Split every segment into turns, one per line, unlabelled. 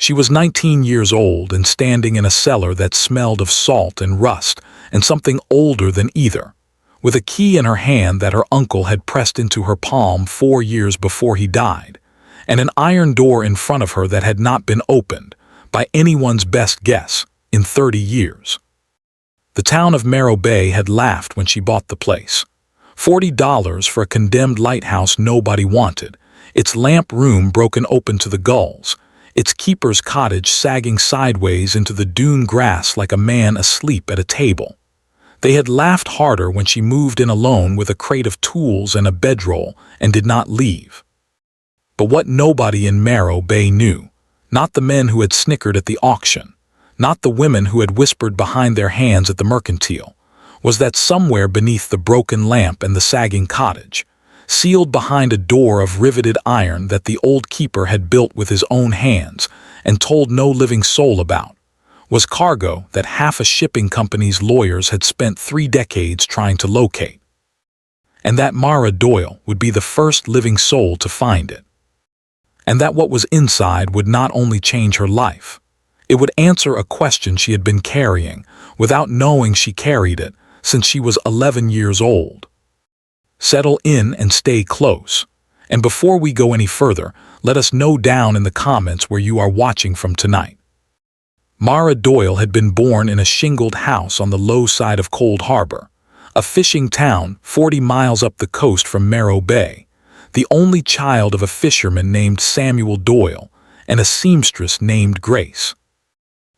She was 19 years old and standing in a cellar that smelled of salt and rust and something older than either, with a key in her hand that her uncle had pressed into her palm 4 years before he died, and an iron door in front of her that had not been opened, by anyone's best guess, in 30 years. The town of Morro Bay had laughed when she bought the place. $40 for a condemned lighthouse nobody wanted, its lamp room broken open to the gulls, its keeper's cottage sagging sideways into the dune grass like a man asleep at a table. They had laughed harder when she moved in alone with a crate of tools and a bedroll and did not leave. But what nobody in Morro Bay knew, not the men who had snickered at the auction, not the women who had whispered behind their hands at the mercantile, was that somewhere beneath the broken lamp and the sagging cottage, sealed behind a door of riveted iron that the old keeper had built with his own hands and told no living soul about, was cargo that half a shipping company's lawyers had spent 3 decades trying to locate. And that Mara Doyle would be the first living soul to find it. And that what was inside would not only change her life, it would answer a question she had been carrying without knowing she carried it since she was 11 years old. Settle in and stay close. And before we go any further, let us know down in the comments where you are watching from tonight. Mara Doyle had been born in a shingled house on the low side of Cold Harbor, a fishing town 40 miles up the coast from Morro Bay, the only child of a fisherman named Samuel Doyle and a seamstress named Grace.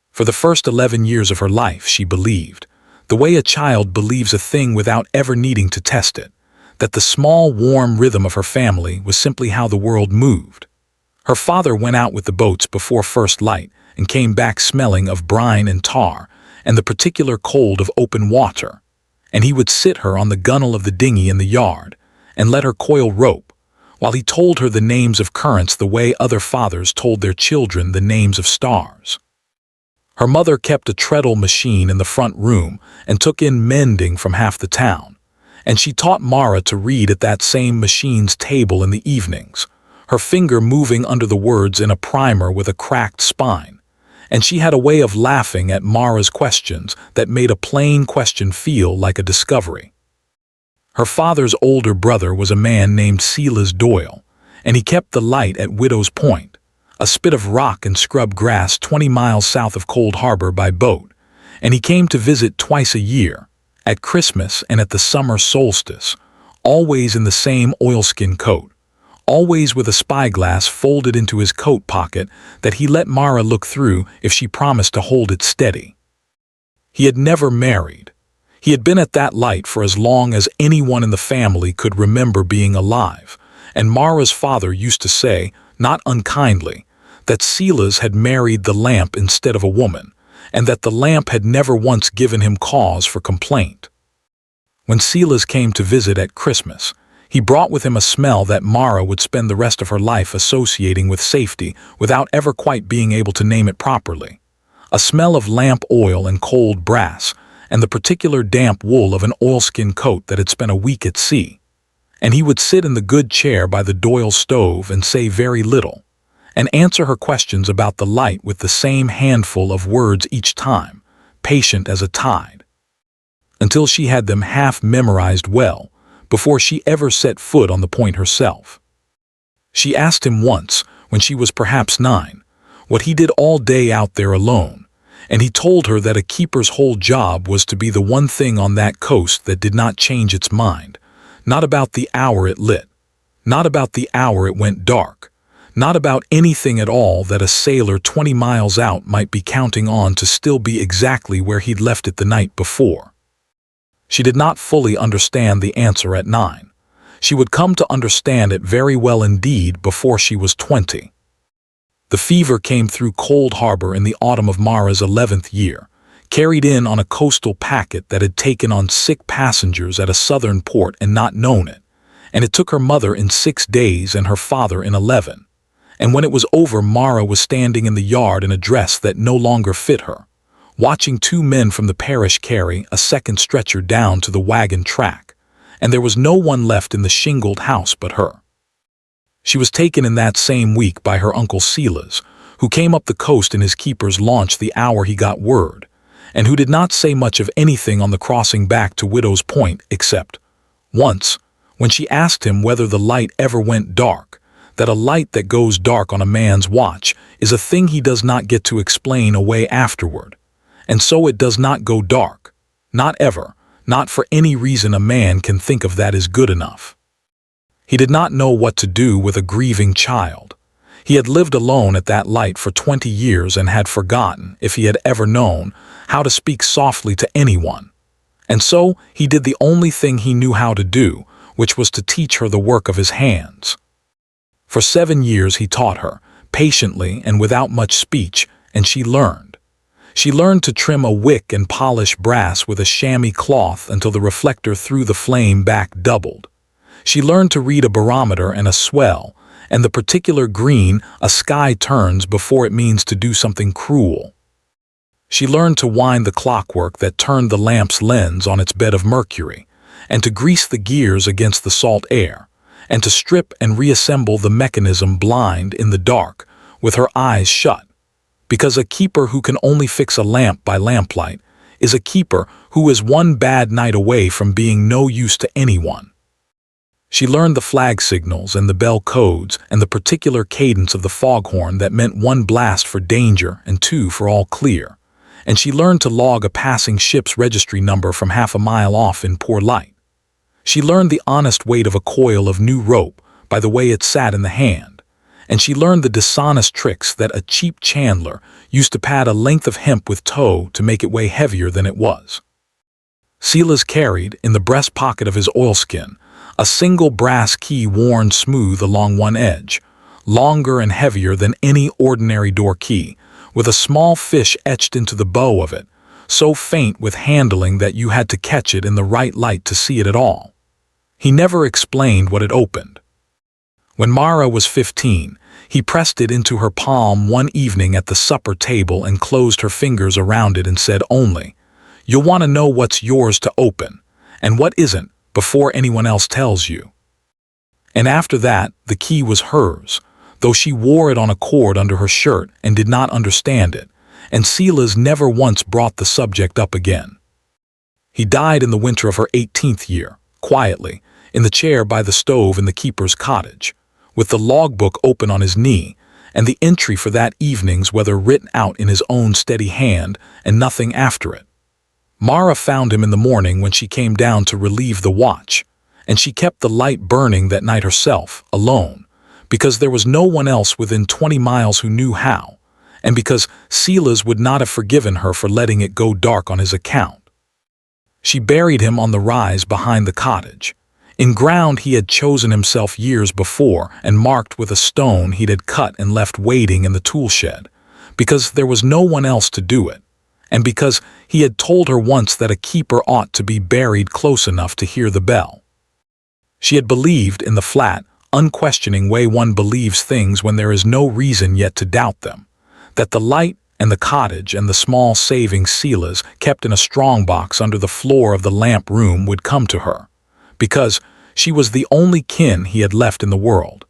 For the first 11 years of her life, she believed, the way a child believes a thing without ever needing to test it, that the small, warm rhythm of her family was simply how the world moved. Her father went out with the boats before first light and came back smelling of brine and tar and the particular cold of open water, and he would sit her on the gunwale of the dinghy in the yard and let her coil rope, while he told her the names of currents the way other fathers told their children the names of stars. Her mother kept a treadle machine in the front room and took in mending from half the town, and she taught Mara to read at that same machine's table in the evenings, her finger moving under the words in a primer with a cracked spine, and she had a way of laughing at Mara's questions that made a plain question feel like a discovery. Her father's older brother was a man named Silas Doyle, and he kept the light at Widow's Point, a spit of rock and scrub grass 20 miles south of Cold Harbor by boat, and he came to visit twice a year, at Christmas and at the summer solstice, always in the same oilskin coat, always with a spyglass folded into his coat pocket that he let Mara look through if she promised to hold it steady. He had never married. He had been at that light for as long as anyone in the family could remember being alive, and Mara's father used to say, not unkindly, that Silas had married the lamp instead of a woman, and that the lamp had never once given him cause for complaint. When Silas came to visit at Christmas, he brought with him a smell that Mara would spend the rest of her life associating with safety without ever quite being able to name it properly. A smell of lamp oil and cold brass, and the particular damp wool of an oilskin coat that had spent a week at sea. And he would sit in the good chair by the Doyle stove and say very little, and answer her questions about the light with the same handful of words each time, patient as a tide, until she had them half memorized well, before she ever set foot on the point herself. She asked him once, when she was perhaps 9, what he did all day out there alone, and he told her that a keeper's whole job was to be the one thing on that coast that did not change its mind, not about the hour it lit, not about the hour it went dark, not about anything at all that a sailor 20 miles out might be counting on to still be exactly where he'd left it the night before. She did not fully understand the answer at 9. She would come to understand it very well indeed before she was 20. The fever came through Cold Harbor in the autumn of Mara's 11th year, carried in on a coastal packet that had taken on sick passengers at a southern port and not known it, and it took her mother in 6 days and her father in 11. And when it was over, Mara was standing in the yard in a dress that no longer fit her, watching 2 men from the parish carry a second stretcher down to the wagon track, and there was no one left in the shingled house but her. She was taken in that same week by her uncle Silas, who came up the coast in his keeper's launch the hour he got word, and who did not say much of anything on the crossing back to Widow's Point except, once, when she asked him whether the light ever went dark, that a light that goes dark on a man's watch is a thing he does not get to explain away afterward, and so it does not go dark, not ever, not for any reason a man can think of that is good enough. He did not know what to do with a grieving child. He had lived alone at that light for 20 years and had forgotten, if he had ever known, how to speak softly to anyone. And so he did the only thing he knew how to do, which was to teach her the work of his hands. For 7 years he taught her, patiently and without much speech, and she learned. She learned to trim a wick and polish brass with a chamois cloth until the reflector through the flame back doubled. She learned to read a barometer and a swell, and the particular green a sky turns before it means to do something cruel. She learned to wind the clockwork that turned the lamp's lens on its bed of mercury, and to grease the gears against the salt air, and to strip and reassemble the mechanism blind in the dark, with her eyes shut, because a keeper who can only fix a lamp by lamplight is a keeper who is one bad night away from being no use to anyone. She learned the flag signals and the bell codes and the particular cadence of the foghorn that meant 1 blast for danger and 2 for all clear, and she learned to log a passing ship's registry number from half a mile off in poor light. She learned the honest weight of a coil of new rope by the way it sat in the hand, and she learned the dishonest tricks that a cheap chandler used to pad a length of hemp with tow to make it weigh heavier than it was. Silas carried, in the breast pocket of his oilskin, a single brass key worn smooth along one edge, longer and heavier than any ordinary door key, with a small fish etched into the bow of it, so faint with handling that you had to catch it in the right light to see it at all. He never explained what it opened. When Mara was 15, he pressed it into her palm one evening at the supper table and closed her fingers around it and said only, "You'll want to know what's yours to open, and what isn't, before anyone else tells you." And after that, the key was hers, though she wore it on a cord under her shirt and did not understand it, and Silas never once brought the subject up again. He died in the winter of her 18th year, quietly, in the chair by the stove in the keeper's cottage, with the logbook open on his knee, and the entry for that evening's weather written out in his own steady hand, and nothing after it. Mara found him in the morning when she came down to relieve the watch, and she kept the light burning that night herself, alone, because there was no one else within 20 miles who knew how, and because Silas would not have forgiven her for letting it go dark on his account. She buried him on the rise behind the cottage, in ground he had chosen himself years before and marked with a stone he had cut and left waiting in the tool shed, because there was no one else to do it, and because he had told her once that a keeper ought to be buried close enough to hear the bell. She had believed in the flat, unquestioning way one believes things when there is no reason yet to doubt them, that the light and the cottage and the small saving Silas kept in a strongbox under the floor of the lamp room would come to her, because she was the only kin he had left in the world,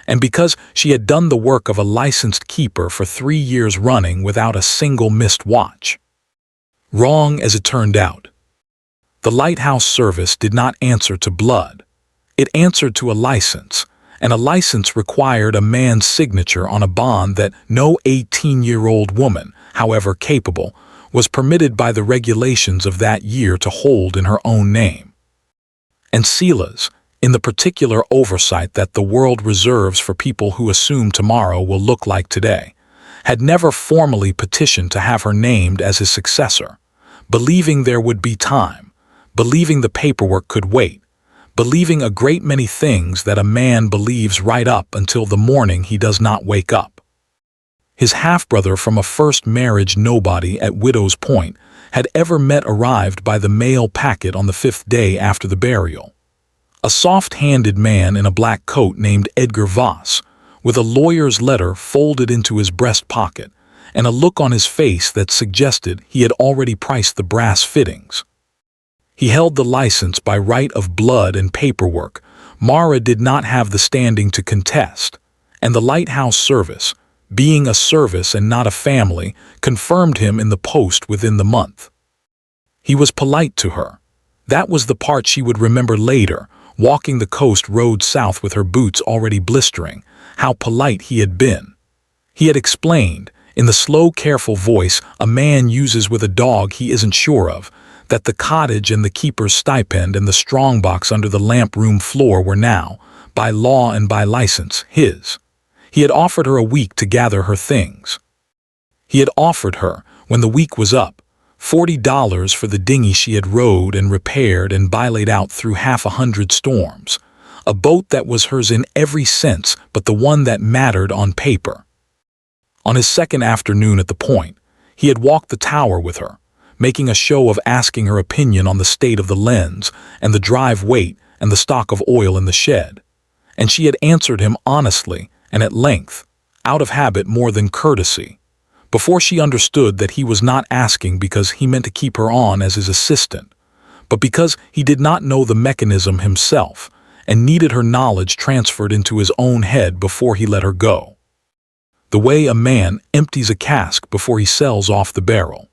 and because she had done the work of a licensed keeper for 3 years running without a single missed watch. Wrong as it turned out. The Lighthouse service did not answer to blood. It answered to a license, and a license required a man's signature on a bond that no 18-year-old woman, however capable, was permitted by the regulations of that year to hold in her own name. And Silas, in the particular oversight that the world reserves for people who assume tomorrow will look like today, had never formally petitioned to have her named as his successor, believing there would be time, believing the paperwork could wait, believing a great many things that a man believes right up until the morning he does not wake up. His half-brother from a first marriage nobody at Widow's Point had ever met arrived by the mail packet on the 5th day after the burial. A soft-handed man in a black coat named Edgar Voss, with a lawyer's letter folded into his breast pocket, and a look on his face that suggested he had already priced the brass fittings. He held the license by right of blood and paperwork. Mara did not have the standing to contest, and the Lighthouse service, being a service and not a family, confirmed him in the post within the month. He was polite to her. That was the part she would remember later, walking the coast road south with her boots already blistering, how polite he had been. He had explained, in the slow, careful voice a man uses with a dog he isn't sure of, that the cottage and the keeper's stipend and the strongbox under the lamp room floor were now, by law and by license, his. He had offered her a week to gather her things. He had offered her, when the week was up, $40 for the dinghy she had rowed and repaired and bilayed out through 100 storms, a boat that was hers in every sense but the one that mattered on paper. On his second afternoon at the Point, he had walked the tower with her, making a show of asking her opinion on the state of the lens and the drive weight and the stock of oil in the shed, and she had answered him honestly and at length, out of habit more than courtesy, before she understood that he was not asking because he meant to keep her on as his assistant, but because he did not know the mechanism himself and needed her knowledge transferred into his own head before he let her go. The way a man empties a cask before he sells off the barrel.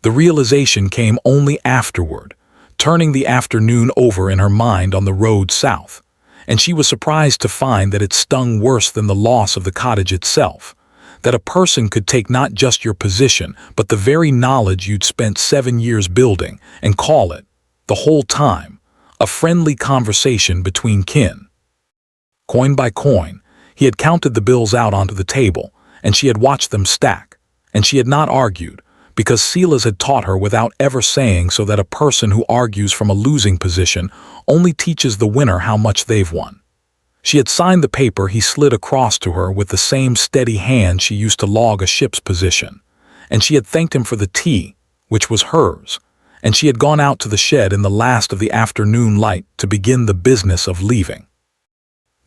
The realization came only afterward, turning the afternoon over in her mind on the road south, and she was surprised to find that it stung worse than the loss of the cottage itself, that a person could take not just your position, but the very knowledge you'd spent 7 years building, and call it, the whole time, a friendly conversation between kin. Coin by coin, he had counted the bills out onto the table, and she had watched them stack, and she had not argued, because Silas had taught her without ever saying so that a person who argues from a losing position only teaches the winner how much they've won. She had signed the paper he slid across to her with the same steady hand she used to log a ship's position, and she had thanked him for the tea, which was hers, and she had gone out to the shed in the last of the afternoon light to begin the business of leaving.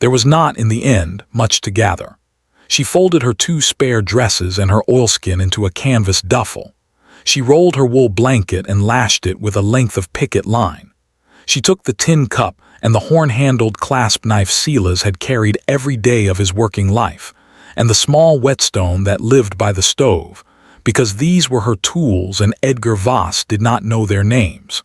There was not, in the end, much to gather. She folded her 2 spare dresses and her oilskin into a canvas duffel. She rolled her wool blanket and lashed it with a length of picket line. She took the tin cup and the horn-handled clasp knife Silas had carried every day of his working life, and the small whetstone that lived by the stove, because these were her tools and Edgar Voss did not know their names.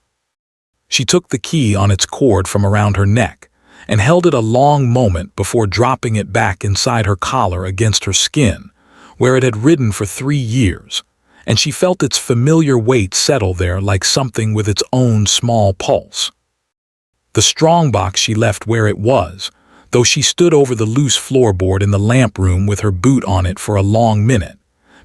She took the key on its cord from around her neck, and held it a long moment before dropping it back inside her collar against her skin, where it had ridden for 3 years, and she felt its familiar weight settle there like something with its own small pulse. The strongbox she left where it was, though she stood over the loose floorboard in the lamp room with her boot on it for a long minute,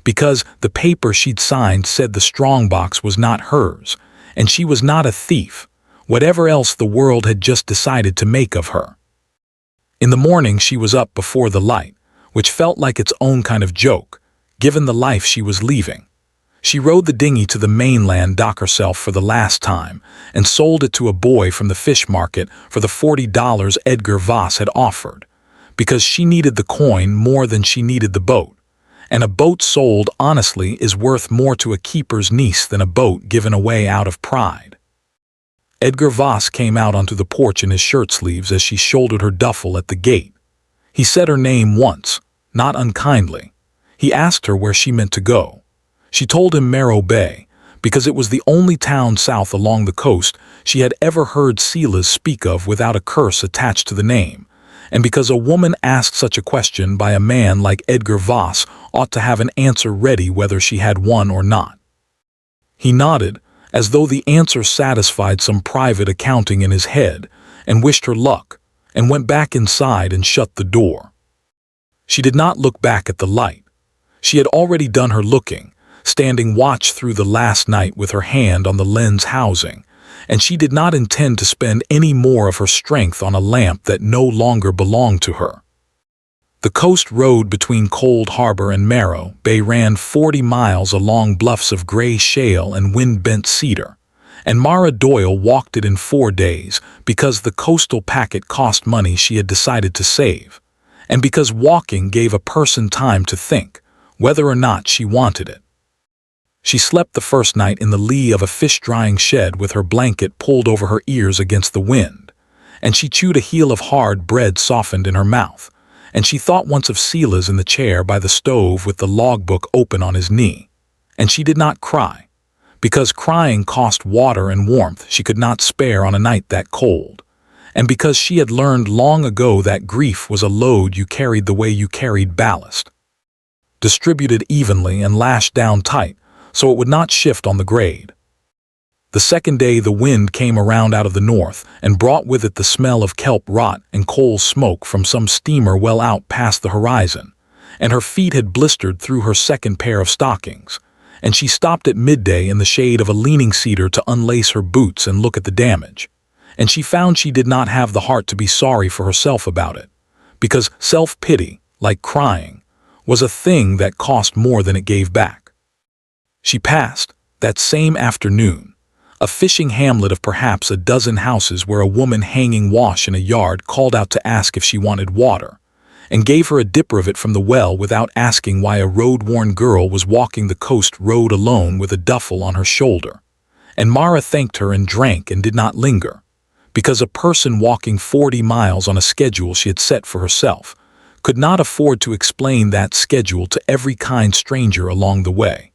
because the paper she'd signed said the strongbox was not hers, and she was not a thief, whatever else the world had just decided to make of her. In the morning she was up before the light, which felt like its own kind of joke, given the life she was leaving. She rowed the dinghy to the mainland dock herself for the last time and sold it to a boy from the fish market for the $40 Edgar Voss had offered, because she needed the coin more than she needed the boat, and a boat sold honestly is worth more to a keeper's niece than a boat given away out of pride. Edgar Voss came out onto the porch in his shirt sleeves as she shouldered her duffel at the gate. He said her name once, not unkindly. He asked her where she meant to go. She told him Marrow Bay, because it was the only town south along the coast she had ever heard Silas speak of without a curse attached to the name, and because a woman asked such a question by a man like Edgar Voss ought to have an answer ready whether she had one or not. He nodded, as though the answer satisfied some private accounting in his head, and wished her luck, and went back inside and shut the door. She did not look back at the light. She had already done her looking, standing watch through the last night with her hand on the lens housing, and she did not intend to spend any more of her strength on a lamp that no longer belonged to her. The coast road between Cold Harbor and Marrow Bay ran 40 miles along bluffs of gray shale and wind-bent cedar, and Mara Doyle walked it in 4 days because the coastal packet cost money she had decided to save, and because walking gave a person time to think, whether or not she wanted it. She slept the first night in the lee of a fish-drying shed with her blanket pulled over her ears against the wind, and she chewed a heel of hard bread softened in her mouth, and she thought once of Silas in the chair by the stove with the logbook open on his knee. And she did not cry, because crying cost water and warmth she could not spare on a night that cold, and because she had learned long ago that grief was a load you carried the way you carried ballast, distributed evenly and lashed down tight so it would not shift on the grade. The second day the wind came around out of the north and brought with it the smell of kelp rot and coal smoke from some steamer well out past the horizon, and her feet had blistered through her second pair of stockings, and she stopped at midday in the shade of a leaning cedar to unlace her boots and look at the damage, and she found she did not have the heart to be sorry for herself about it, because self-pity, like crying, was a thing that cost more than it gave back. She passed, that same afternoon, a fishing hamlet of perhaps a dozen houses where a woman hanging wash in a yard called out to ask if she wanted water, and gave her a dipper of it from the well without asking why a road-worn girl was walking the coast road alone with a duffel on her shoulder. And Mara thanked her and drank and did not linger, because a person walking 40 miles on a schedule she had set for herself could not afford to explain that schedule to every kind stranger along the way.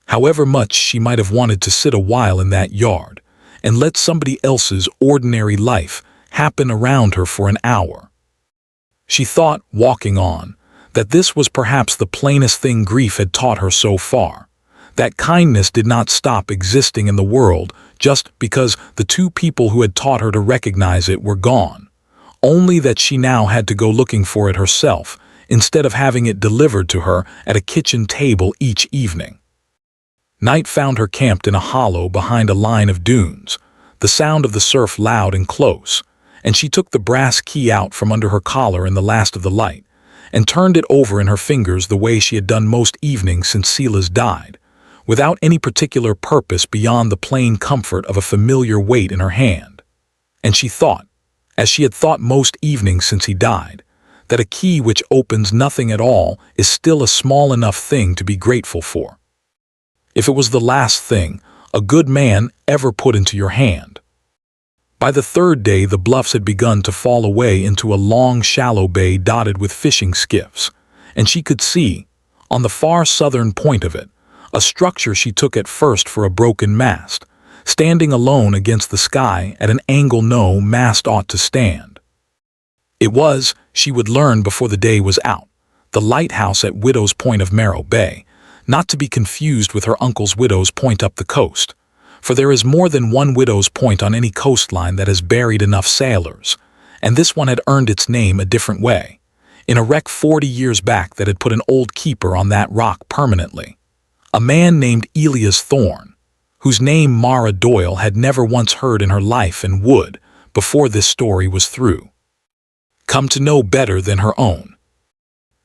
However much she might have wanted to sit a while in that yard and let somebody else's ordinary life happen around her for an hour. She thought, walking on, that this was perhaps the plainest thing grief had taught her so far, that kindness did not stop existing in the world just because the two people who had taught her to recognize it were gone, only that she now had to go looking for it herself instead of having it delivered to her at a kitchen table each evening. Night found her camped in a hollow behind a line of dunes, the sound of the surf loud and close, and she took the brass key out from under her collar in the last of the light, and turned it over in her fingers the way she had done most evenings since Silas died, without any particular purpose beyond the plain comfort of a familiar weight in her hand. And she thought, as she had thought most evenings since he died, that a key which opens nothing at all is still a small enough thing to be grateful for, if it was the last thing a good man ever put into your hand. By the third day the bluffs had begun to fall away into a long shallow bay dotted with fishing skiffs, and she could see, on the far southern point of it, a structure she took at first for a broken mast, standing alone against the sky at an angle no mast ought to stand. It was, she would learn before the day was out, the lighthouse at Widow's Point of Marrow Bay, not to be confused with her uncle's Widow's Point up the coast, for there is more than one Widow's Point on any coastline that has buried enough sailors, and this one had earned its name a different way, in a wreck 40 years back that had put an old keeper on that rock permanently, a man named Elias Thorne, whose name Mara Doyle had never once heard in her life and would, before this story was through, come to know better than her own.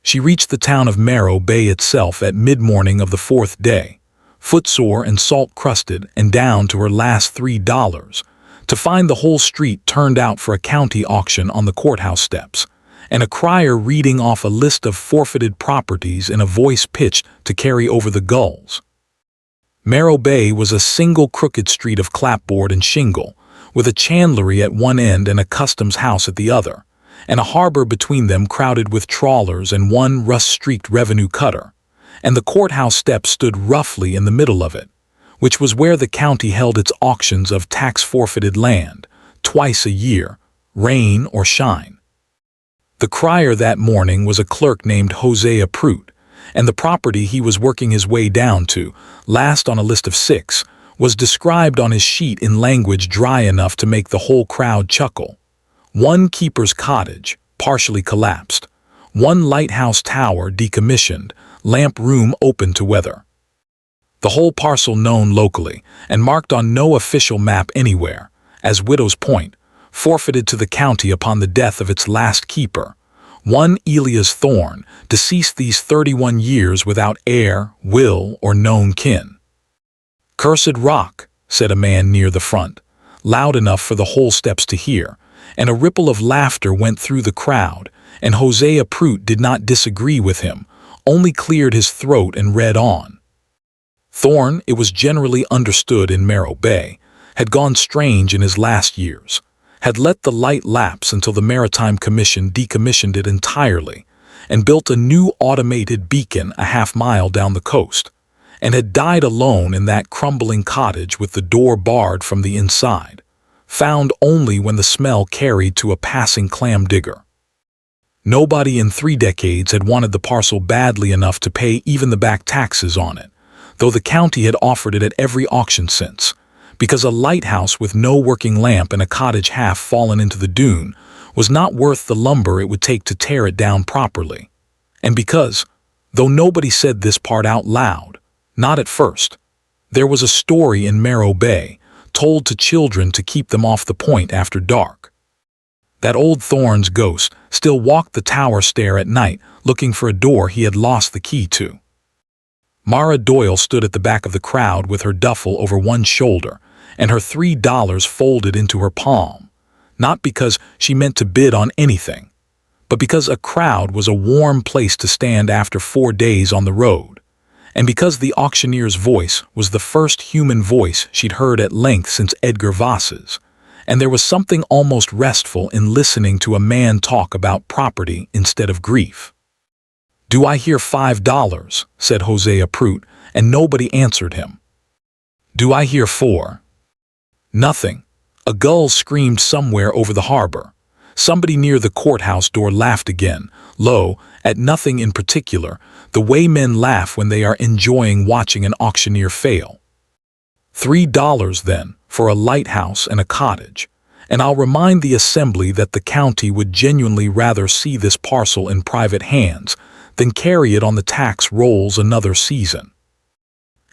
She reached the town of Marrow Bay itself at mid-morning of the fourth day, footsore and salt-crusted and down to her last $3, to find the whole street turned out for a county auction on the courthouse steps, and a crier reading off a list of forfeited properties in a voice pitched to carry over the gulls. Marrow Bay was a single crooked street of clapboard and shingle, with a chandlery at one end and a customs house at the other, and a harbor between them crowded with trawlers and one rust-streaked revenue cutter, and the courthouse steps stood roughly in the middle of it, which was where the county held its auctions of tax-forfeited land, twice a year, rain or shine. The crier that morning was a clerk named Hosea Prout, and the property he was working his way down to, last on a list of 6, was described on his sheet in language dry enough to make the whole crowd chuckle. 1 keeper's cottage, partially collapsed, 1 lighthouse tower decommissioned, lamp room open to weather. The whole parcel known locally, and marked on no official map anywhere, as Widow's Point, forfeited to the county upon the death of its last keeper, one Elias Thorne, deceased these 31 years without heir, will, or known kin. "Cursed rock," said a man near the front, loud enough for the whole steps to hear, and a ripple of laughter went through the crowd, and Hosea Prout did not disagree with him, only cleared his throat and read on. Thorne, it was generally understood in Marrow Bay, had gone strange in his last years, had let the light lapse until the Maritime Commission decommissioned it entirely and built a new automated beacon a half-mile down the coast, and had died alone in that crumbling cottage with the door barred from the inside, found only when the smell carried to a passing clam digger. Nobody in 3 decades had wanted the parcel badly enough to pay even the back taxes on it, though the county had offered it at every auction since, because a lighthouse with no working lamp and a cottage half fallen into the dune was not worth the lumber it would take to tear it down properly. And because, though nobody said this part out loud, not at first, there was a story in Marrow Bay told to children to keep them off the point after dark. That old Thorne's ghost still walked the tower stair at night looking for a door he had lost the key to. Mara Doyle stood at the back of the crowd with her duffel over one shoulder and her $3 folded into her palm, not because she meant to bid on anything, but because a crowd was a warm place to stand after 4 days on the road, and because the auctioneer's voice was the first human voice she'd heard at length since Edgar Voss's, and there was something almost restful in listening to a man talk about property instead of grief. "Do I hear $5?" said Hosea Prout, and nobody answered him. "Do I hear 4? Nothing. A gull screamed somewhere over the harbor. Somebody near the courthouse door laughed again, low, at nothing in particular, the way men laugh when they are enjoying watching an auctioneer fail. $3 then, for a lighthouse and a cottage, and I'll remind the assembly that the county would genuinely rather see this parcel in private hands than carry it on the tax rolls another season."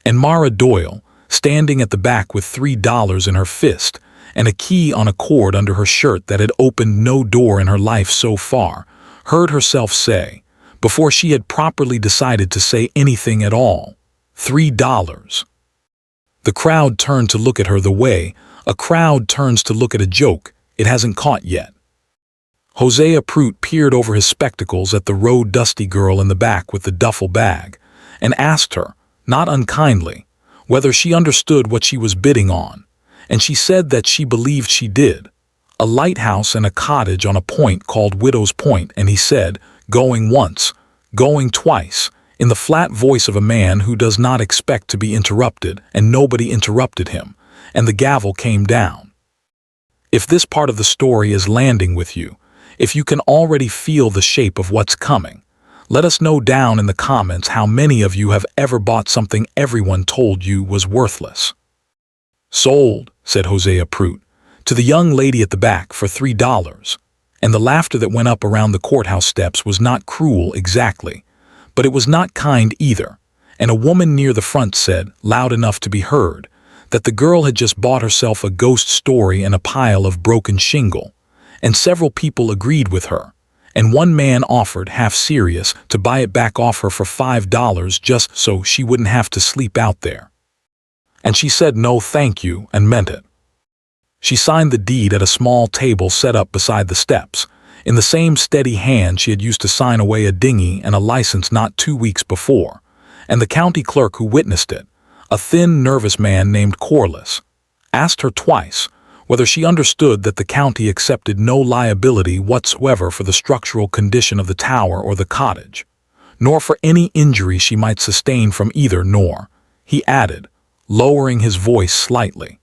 And Mara Doyle, standing at the back with $3 in her fist and a key on a cord under her shirt that had opened no door in her life so far, heard herself say, before she had properly decided to say anything at all, $3. The crowd turned to look at her the way a crowd turns to look at a joke it hasn't caught yet. Hosea Prout peered over his spectacles at the road-dusty girl in the back with the duffel bag and asked her, not unkindly, whether she understood what she was bidding on, and she said that she believed she did. A lighthouse and a cottage on a point called Widow's Point, and he said, going once, going twice, in the flat voice of a man who does not expect to be interrupted, and nobody interrupted him, and the gavel came down. If this part of the story is landing with you, if you can already feel the shape of what's coming, let us know down in the comments how many of you have ever bought something everyone told you was worthless. "Sold," said Hosea Prout, to the young lady at the back for $3, and the laughter that went up around the courthouse steps was not cruel exactly, but it was not kind either, and a woman near the front said, loud enough to be heard, that the girl had just bought herself a ghost story and a pile of broken shingle, and several people agreed with her, and one man offered, half serious, to buy it back off her for $5 just so she wouldn't have to sleep out there. And she said no thank you and meant it. She signed the deed at a small table set up beside the steps, in the same steady hand she had used to sign away a dinghy and a license not 2 weeks before, and the county clerk who witnessed it, a thin, nervous man named Corliss, asked her twice whether she understood that the county accepted no liability whatsoever for the structural condition of the tower or the cottage, nor for any injury she might sustain from either, nor, he added, lowering his voice slightly,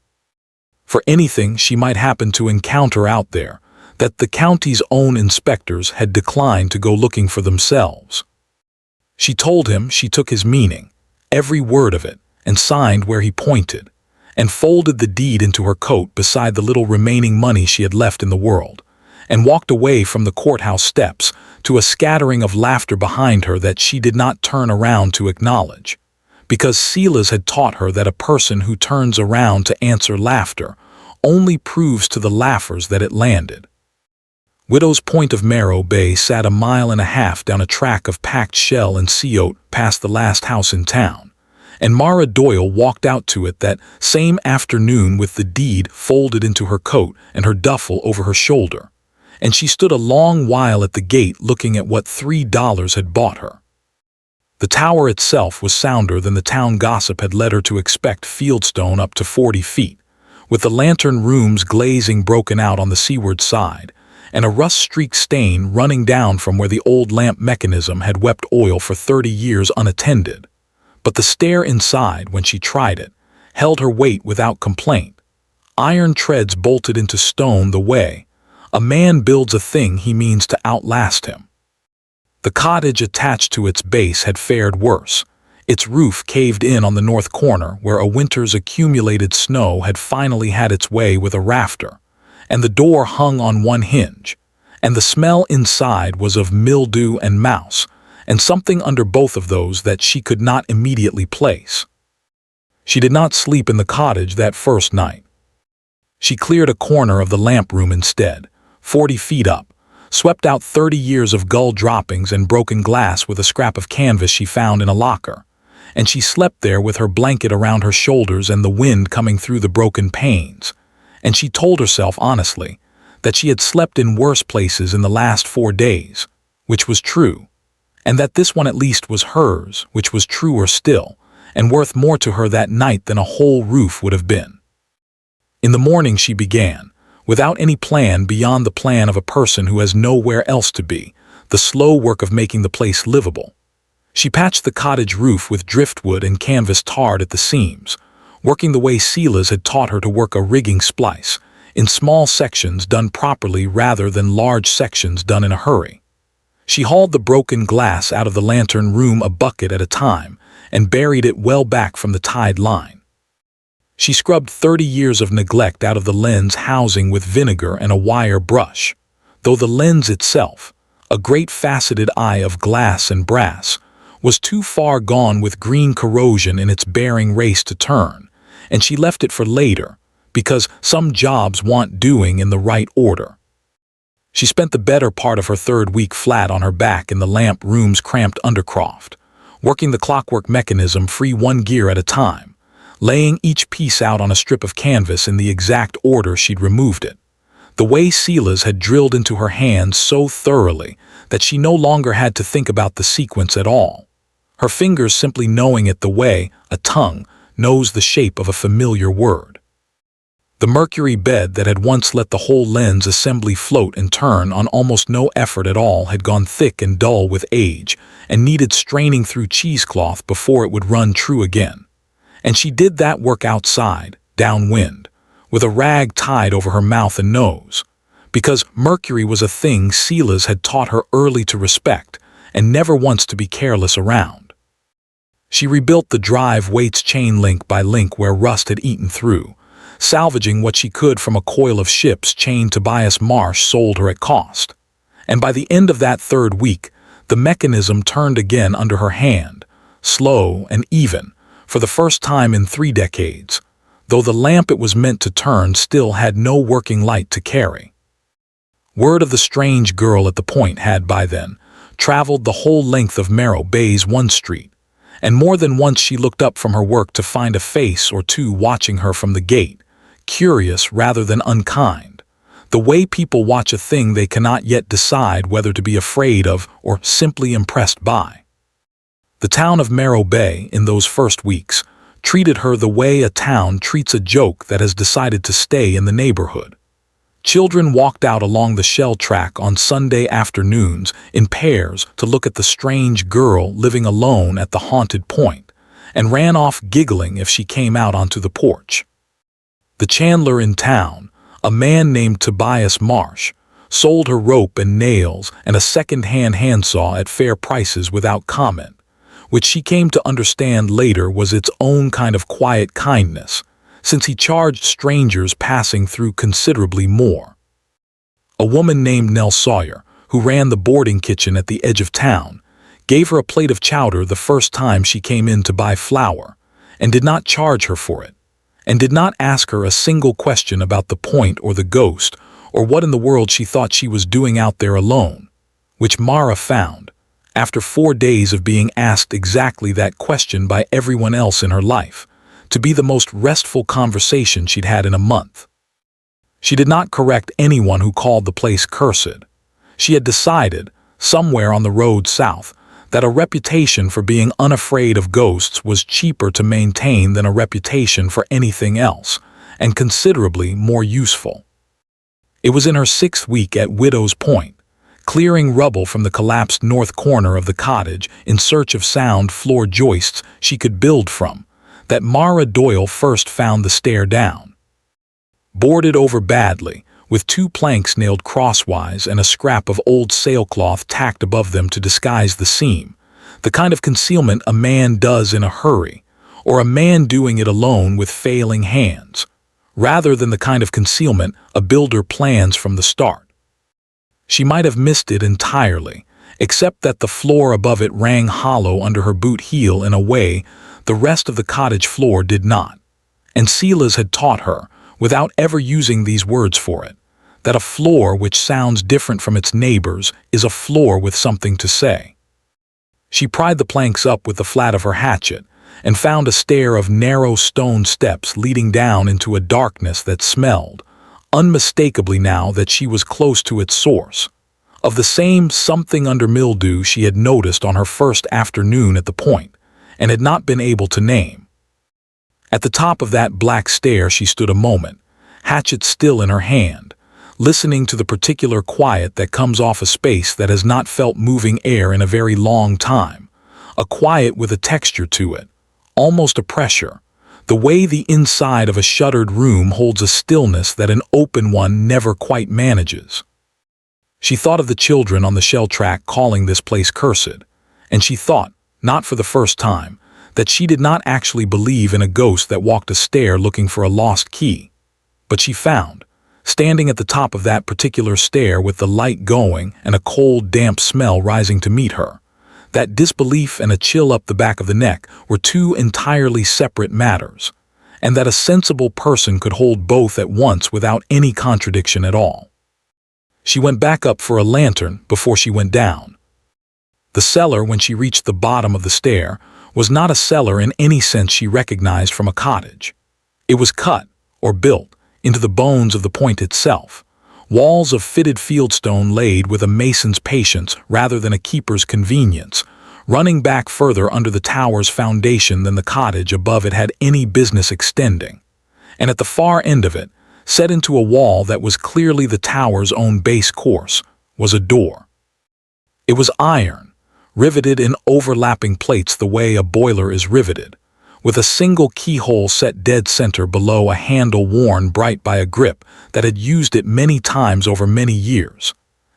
for anything she might happen to encounter out there that the county's own inspectors had declined to go looking for themselves. She told him she took his meaning, every word of it, and signed where he pointed, and folded the deed into her coat beside the little remaining money she had left in the world, and walked away from the courthouse steps to a scattering of laughter behind her that she did not turn around to acknowledge, because Silas had taught her that a person who turns around to answer laughter only proves to the laughers that it landed. Widow's Point of Marrow Bay sat 1.5 miles down a track of packed shell and sea oat past the last house in town, and Mara Doyle walked out to it that same afternoon with the deed folded into her coat and her duffel over her shoulder, and she stood a long while at the gate looking at what $3 had bought her. The tower itself was sounder than the town gossip had led her to expect fieldstone up to 40 feet, with the lantern room's glazing broken out on the seaward side, and a rust-streaked stain running down from where the old lamp mechanism had wept oil for 30 years unattended. But the stair inside, when she tried it, held her weight without complaint. Iron treads bolted into stone the way a man builds a thing he means to outlast him. The cottage attached to its base had fared worse. Its roof caved in on the north corner where a winter's accumulated snow had finally had its way with a rafter, and the door hung on one hinge, and the smell inside was of mildew and mouse, and something under both of those that she could not immediately place. She did not sleep in the cottage that first night. She cleared a corner of the lamp room instead, 40 feet up, swept out 30 years of gull droppings and broken glass with a scrap of canvas she found in a locker, and she slept there with her blanket around her shoulders and the wind coming through the broken panes. And she told herself honestly that she had slept in worse places in the last 4 days, which was true, and that this one at least was hers, which was truer still, and worth more to her that night than a whole roof would have been. In the morning she began, without any plan beyond the plan of a person who has nowhere else to be, the slow work of making the place livable. She patched the cottage roof with driftwood and canvas tarred at the seams, working the way Silas had taught her to work a rigging splice, in small sections done properly rather than large sections done in a hurry. She hauled the broken glass out of the lantern room a bucket at a time and buried it well back from the tide line. She scrubbed 30 years of neglect out of the lens housing with vinegar and a wire brush, though the lens itself, a great faceted eye of glass and brass, was too far gone with green corrosion in its bearing race to turn, and she left it for later, because some jobs want doing in the right order. She spent the better part of her 3rd week flat on her back in the lamp room's cramped undercroft, working the clockwork mechanism free 1 gear at a time, laying each piece out on a strip of canvas in the exact order she'd removed it, the way Silas had drilled into her hands so thoroughly that she no longer had to think about the sequence at all, her fingers simply knowing it the way a tongue knows the shape of a familiar word. The mercury bed that had once let the whole lens assembly float and turn on almost no effort at all had gone thick and dull with age and needed straining through cheesecloth before it would run true again. And she did that work outside, downwind, with a rag tied over her mouth and nose, because mercury was a thing Silas had taught her early to respect and never once to be careless around. She rebuilt the drive weights chain link by link where rust had eaten through, salvaging what she could from a coil of ships chain Tobias Marsh sold her at cost. And by the end of that 3rd week, the mechanism turned again under her hand, slow and even, for the first time in 3 decades, though the lamp it was meant to turn still had no working light to carry. Word of the strange girl at the point had, by then, traveled the whole length of Merrow Bay's 1 street, and more than once she looked up from her work to find a face or two watching her from the gate, curious rather than unkind, the way people watch a thing they cannot yet decide whether to be afraid of or simply impressed by. The town of Merrow Bay, in those first weeks, treated her the way a town treats a joke that has decided to stay in the neighborhood. Children walked out along the shell track on Sunday afternoons in pairs to look at the strange girl living alone at the haunted point, and ran off giggling if she came out onto the porch. The chandler in town, a man named Tobias Marsh, sold her rope and nails and a second-hand handsaw at fair prices without comment, which she came to understand later was its own kind of quiet kindness, since he charged strangers passing through considerably more. A woman named Nell Sawyer, who ran the boarding kitchen at the edge of town, gave her a plate of chowder the first time she came in to buy flour, and did not charge her for it, and did not ask her a single question about the point or the ghost, or what in the world she thought she was doing out there alone, which Mara found, after 4 days of being asked exactly that question by everyone else in her life, to be the most restful conversation she'd had in a month. She did not correct anyone who called the place cursed. She had decided, somewhere on the road south, that a reputation for being unafraid of ghosts was cheaper to maintain than a reputation for anything else, and considerably more useful. It was in her 6th week at Widow's Point, clearing rubble from the collapsed north corner of the cottage in search of sound floor joists she could build from, that Mara Doyle first found the stair down. Boarded over badly, with 2 planks nailed crosswise and a scrap of old sailcloth tacked above them to disguise the seam, the kind of concealment a man does in a hurry, or a man doing it alone with failing hands, rather than the kind of concealment a builder plans from the start. She might have missed it entirely, except that the floor above it rang hollow under her boot heel in a way the rest of the cottage floor did not, and Silas had taught her, without ever using these words for it, that a floor which sounds different from its neighbors is a floor with something to say. She pried the planks up with the flat of her hatchet and found a stair of narrow stone steps leading down into a darkness that smelled, unmistakably now that she was close to its source, of the same something under mildew she had noticed on her first afternoon at the point and had not been able to name. At the top of that black stair she stood a moment, hatchet still in her hand, listening to the particular quiet that comes off a space that has not felt moving air in a very long time, a quiet with a texture to it, almost a pressure, the way the inside of a shuttered room holds a stillness that an open one never quite manages. She thought of the children on the shell track calling this place cursed, and she thought, not for the first time, that she did not actually believe in a ghost that walked a stair looking for a lost key. But she found, standing at the top of that particular stair with the light going and a cold, damp smell rising to meet her, that disbelief and a chill up the back of the neck were 2 entirely separate matters, and that a sensible person could hold both at once without any contradiction at all. She went back up for a lantern before she went down. The cellar, when she reached the bottom of the stair, was not a cellar in any sense she recognized from a cottage. It was cut, or built, into the bones of the point itself, walls of fitted fieldstone laid with a mason's patience rather than a keeper's convenience, running back further under the tower's foundation than the cottage above it had any business extending, and at the far end of it, set into a wall that was clearly the tower's own base course, was a door. It was iron, riveted in overlapping plates the way a boiler is riveted, with a single keyhole set dead center below a handle worn bright by a grip that had used it many times over many years,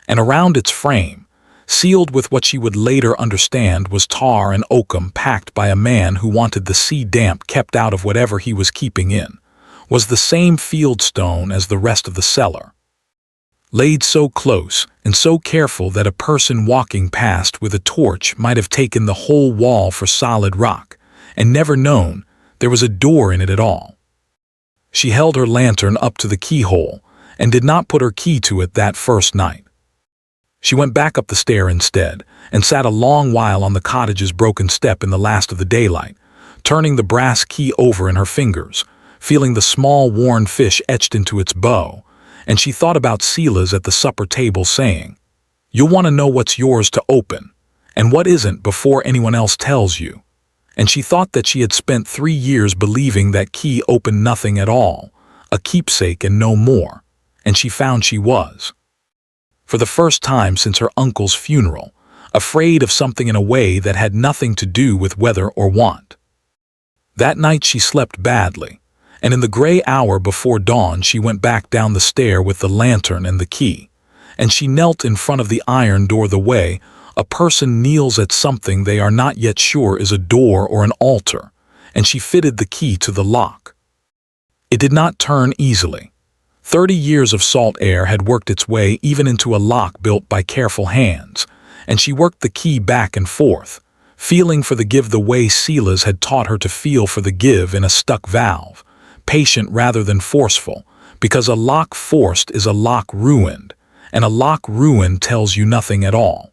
and around its frame, sealed with what she would later understand was tar and oakum packed by a man who wanted the sea damp kept out of whatever he was keeping in, was the same fieldstone as the rest of the cellar, laid so close and so careful that a person walking past with a torch might have taken the whole wall for solid rock, and never known there was a door in it at all. She held her lantern up to the keyhole, and did not put her key to it that first night. She went back up the stair instead, and sat a long while on the cottage's broken step in the last of the daylight, turning the brass key over in her fingers, feeling the small worn fish etched into its bow, and she thought about Silas at the supper table saying, "You'll want to know what's yours to open, and what isn't before anyone else tells you." And she thought that she had spent 3 years believing that key opened nothing at all, a keepsake and no more, and she found she was, for the first time since her uncle's funeral, afraid of something in a way that had nothing to do with weather or want. That night she slept badly, and in the gray hour before dawn she went back down the stair with the lantern and the key, and she knelt in front of the iron door the way a person kneels at something they are not yet sure is a door or an altar, and she fitted the key to the lock. It did not turn easily. 30 years of salt air had worked its way even into a lock built by careful hands, and she worked the key back and forth, feeling for the give the way Silas had taught her to feel for the give in a stuck valve, patient rather than forceful, because a lock forced is a lock ruined, and a lock ruined tells you nothing at all.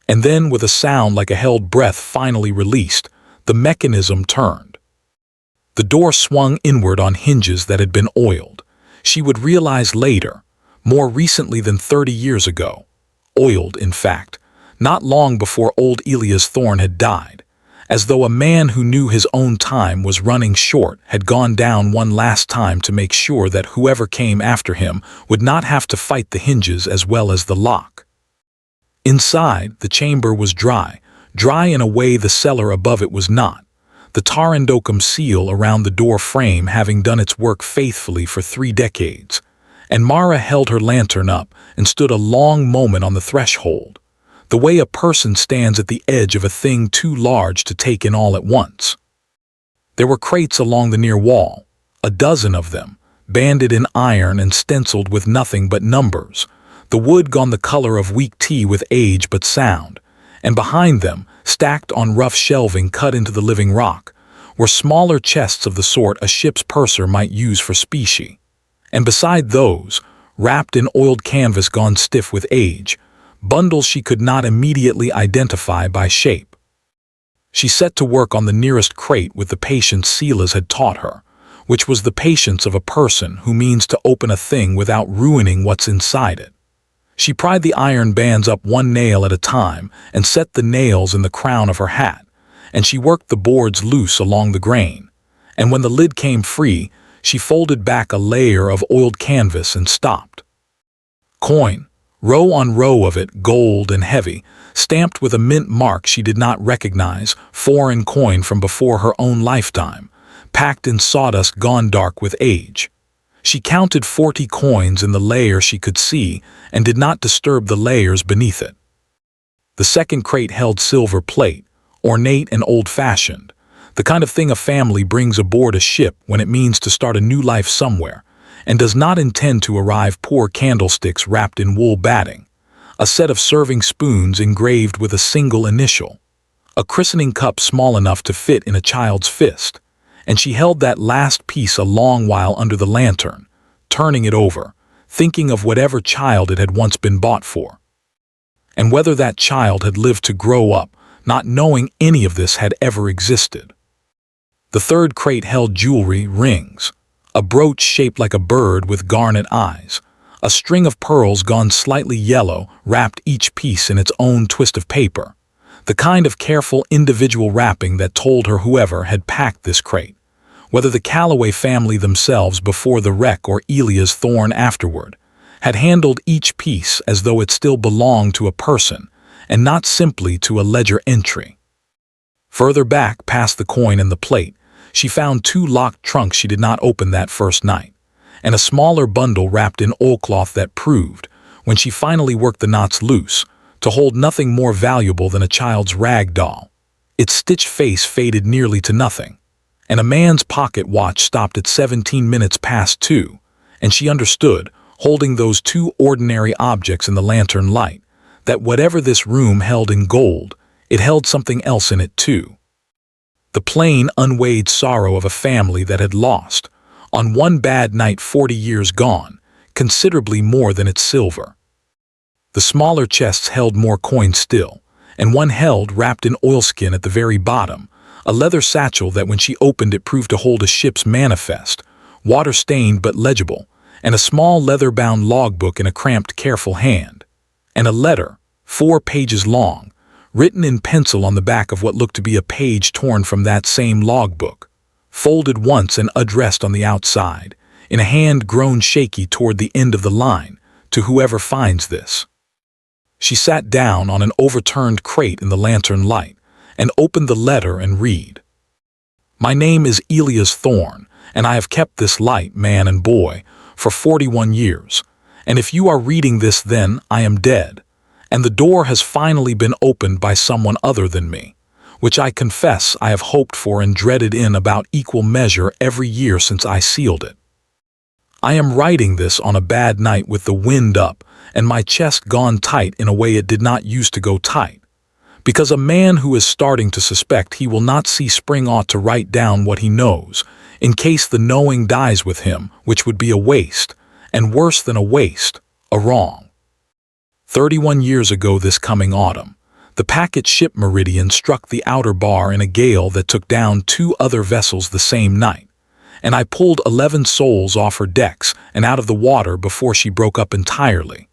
And then, with a sound like a held breath finally released, the mechanism turned. The door swung inward on hinges that had been oiled. She would realize later, more recently than 30 years ago, oiled in fact, not long before old Elias Thorne had died, as though a man who knew his own time was running short had gone down one last time to make sure that whoever came after him would not have to fight the hinges as well as the lock. Inside, the chamber was dry in a way the cellar above it was not, the Tarandocum seal around the door frame having done its work faithfully for 3 decades, and Mara held her lantern up and stood a long moment on the threshold, the way a person stands at the edge of a thing too large to take in all at once. There were crates along the near wall, a dozen of them, banded in iron and stenciled with nothing but numbers, the wood gone the color of weak tea with age but sound, and behind them, stacked on rough shelving cut into the living rock, were smaller chests of the sort a ship's purser might use for specie. And beside those, wrapped in oiled canvas gone stiff with age, bundles she could not immediately identify by shape. She set to work on the nearest crate with the patience Silas had taught her, which was the patience of a person who means to open a thing without ruining what's inside it. She pried the iron bands up one nail at a time and set the nails in the crown of her hat, and she worked the boards loose along the grain, and when the lid came free, she folded back a layer of oiled canvas and stopped. Coin, row on row of it, gold and heavy, stamped with a mint mark she did not recognize, foreign coin from before her own lifetime, packed in sawdust gone dark with age. She counted 40 coins in the layer she could see and did not disturb the layers beneath it. The second crate held silver plate, ornate and old-fashioned, the kind of thing a family brings aboard a ship when it means to start a new life somewhere, and does not intend to arrive poor candlesticks wrapped in wool batting, a set of serving spoons engraved with a single initial, a christening cup small enough to fit in a child's fist, and she held that last piece a long while under the lantern, turning it over, thinking of whatever child it had once been bought for. And whether that child had lived to grow up, not knowing any of this had ever existed. The third crate held jewelry, rings, a brooch shaped like a bird with garnet eyes, a string of pearls gone slightly yellow wrapped each piece in its own twist of paper, the kind of careful individual wrapping that told her whoever had packed this crate, whether the Calloway family themselves before the wreck or Elias Thorne afterward, had handled each piece as though it still belonged to a person and not simply to a ledger entry. Further back, past the coin and the plate, she found 2 locked trunks she did not open that first night, and a smaller bundle wrapped in oilcloth that proved, when she finally worked the knots loose, to hold nothing more valuable than a child's rag doll. Its stitched face faded nearly to nothing, and a man's pocket watch stopped at 17 minutes past 2, and she understood, holding those 2 ordinary objects in the lantern light, that whatever this room held in gold, it held something else in it too. The plain, unweighed sorrow of a family that had lost, on one bad night 40 years gone, considerably more than its silver. The smaller chests held more coins still, and one held, wrapped in oilskin at the very bottom, a leather satchel that when she opened it proved to hold a ship's manifest, water-stained but legible, and a small leather-bound logbook in a cramped, careful hand, and a letter, 4 pages long, written in pencil on the back of what looked to be a page torn from that same logbook, folded once and addressed on the outside, in a hand grown shaky toward the end of the line, to whoever finds this. She sat down on an overturned crate in the lantern light and opened the letter and read. My name is Elias Thorne, and I have kept this light, man and boy, for 41 years, and if you are reading this then I am dead, and the door has finally been opened by someone other than me, which I confess I have hoped for and dreaded in about equal measure every year since I sealed it. I am writing this on a bad night with the wind up and my chest gone tight in a way it did not use to go tight, because a man who is starting to suspect he will not see spring ought to write down what he knows, in case the knowing dies with him, which would be a waste, and worse than a waste, a wrong. 31 years ago this coming autumn, the packet ship Meridian struck the outer bar in a gale that took down 2 other vessels the same night, and I pulled 11 souls off her decks and out of the water before she broke up entirely,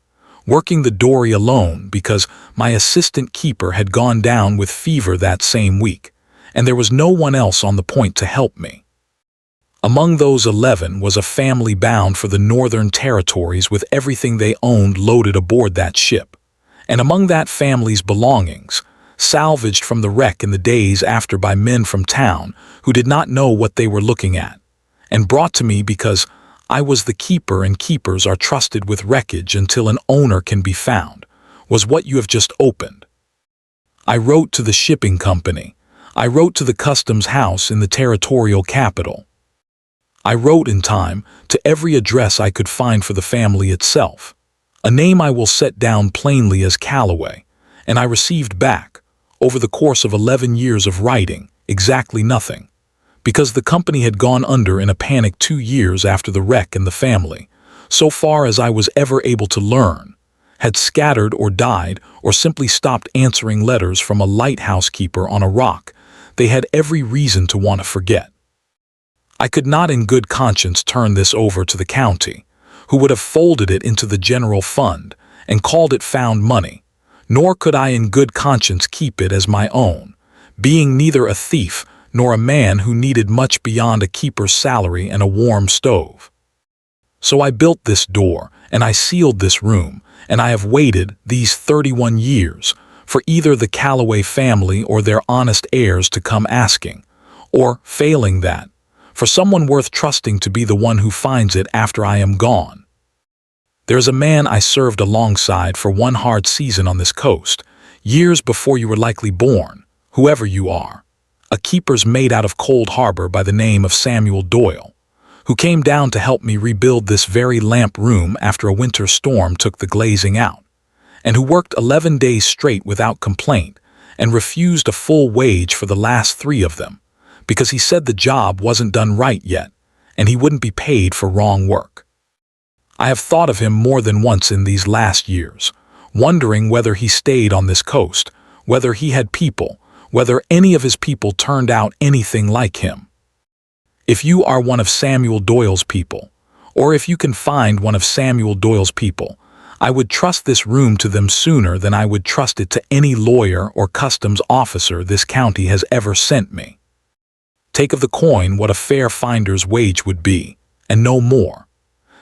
working the dory alone because my assistant keeper had gone down with fever that same week, and there was no one else on the point to help me. Among those 11 was a family bound for the Northern Territories with everything they owned loaded aboard that ship, and among that family's belongings, salvaged from the wreck in the days after by men from town who did not know what they were looking at, and brought to me because I was the keeper and keepers are trusted with wreckage until an owner can be found, was what you have just opened. I wrote to the shipping company. I wrote to the customs house in the territorial capital. I wrote in time to every address I could find for the family itself, a name I will set down plainly as Calloway, and I received back, over the course of 11 years of writing, exactly nothing, because the company had gone under in a panic 2 years after the wreck, and the family, so far as I was ever able to learn, had scattered or died or simply stopped answering letters from a lighthouse keeper on a rock they had every reason to want to forget. I could not in good conscience turn this over to the county, who would have folded it into the general fund and called it found money, nor could I in good conscience keep it as my own, being neither a thief nor a man who needed much beyond a keeper's salary and a warm stove. So I built this door, and I sealed this room, and I have waited these 31 years for either the Calloway family or their honest heirs to come asking, or, failing that, for someone worth trusting to be the one who finds it after I am gone. There is a man I served alongside for one hard season on this coast, years before you were likely born, whoever you are, a keeper's mate out of Cold Harbor by the name of Samuel Doyle, who came down to help me rebuild this very lamp room after a winter storm took the glazing out, and who worked 11 days straight without complaint and refused a full wage for the last 3 of them, because he said the job wasn't done right yet, and he wouldn't be paid for wrong work. I have thought of him more than once in these last years, wondering whether he stayed on this coast, whether he had people, whether any of his people turned out anything like him. If you are one of Samuel Doyle's people, or if you can find one of Samuel Doyle's people, I would trust this room to them sooner than I would trust it to any lawyer or customs officer this county has ever sent me. Take of the coin what a fair finder's wage would be, and no more.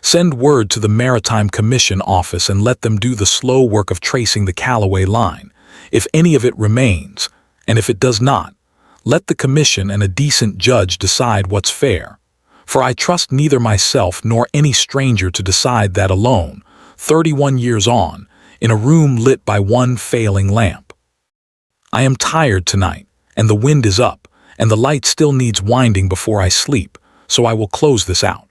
Send word to the Maritime Commission office and let them do the slow work of tracing the Calloway line, if any of it remains, and if it does not, let the commission and a decent judge decide what's fair. For I trust neither myself nor any stranger to decide that alone, 31 years on, in a room lit by one failing lamp. I am tired tonight, and the wind is up, and the light still needs winding before I sleep, so I will close this out.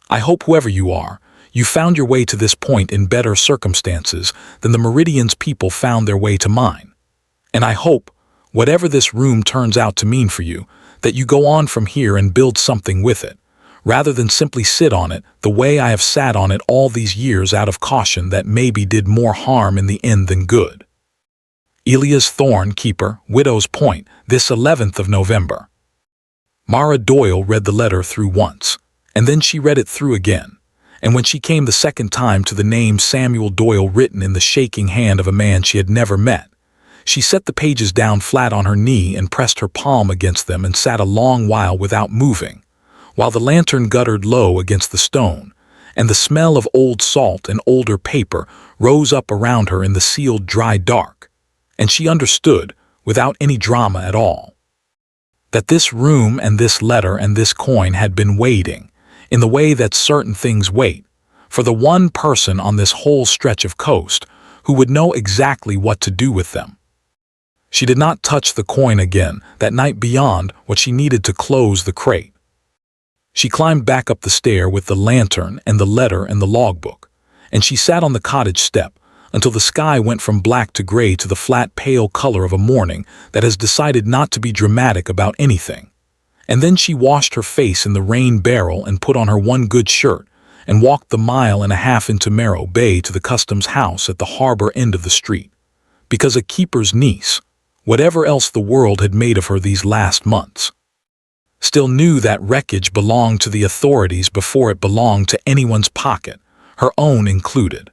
I hope whoever you are, you found your way to this point in better circumstances than the Meridian's people found their way to mine. And I hope, whatever this room turns out to mean for you, that you go on from here and build something with it, rather than simply sit on it the way I have sat on it all these years out of caution that maybe did more harm in the end than good. Elias Thorne, Keeper, Widow's Point, this 11th of November. Mara Doyle read the letter through once, and then she read it through again, and when she came the second time to the name Samuel Doyle written in the shaking hand of a man she had never met, she set the pages down flat on her knee and pressed her palm against them and sat a long while without moving, while the lantern guttered low against the stone, and the smell of old salt and older paper rose up around her in the sealed dry dark, and she understood, without any drama at all, that this room and this letter and this coin had been waiting, in the way that certain things wait, for the one person on this whole stretch of coast who would know exactly what to do with them. She did not touch the coin again that night beyond what she needed to close the crate. She climbed back up the stair with the lantern and the letter and the logbook, and she sat on the cottage step until the sky went from black to gray to the flat pale color of a morning that has decided not to be dramatic about anything. And then she washed her face in the rain barrel and put on her one good shirt and walked the 1.5 miles into Morro Bay to the customs house at the harbor end of the street, because a keeper's niece, whatever else the world had made of her these last months, still knew that wreckage belonged to the authorities before it belonged to anyone's pocket, her own included.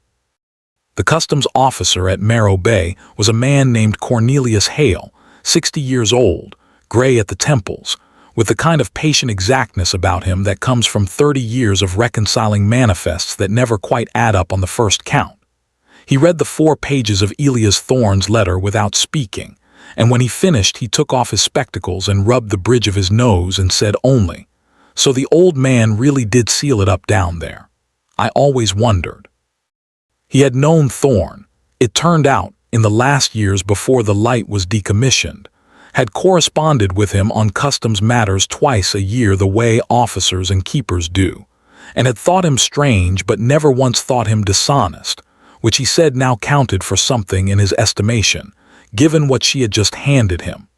The customs officer at Morro Bay was a man named Cornelius Hale, 60 years old, gray at the temples, with the kind of patient exactness about him that comes from 30 years of reconciling manifests that never quite add up on the first count. He read the 4 pages of Elias Thorne's letter without speaking, and when he finished he took off his spectacles and rubbed the bridge of his nose and said only, "So the old man really did seal it up down there. I always wondered." He had known Thorne, it turned out, in the last years before the Light was decommissioned, had corresponded with him on customs matters twice a year the way officers and keepers do, and had thought him strange but never once thought him dishonest, which he said now counted for something in his estimation, given what she had just handed him.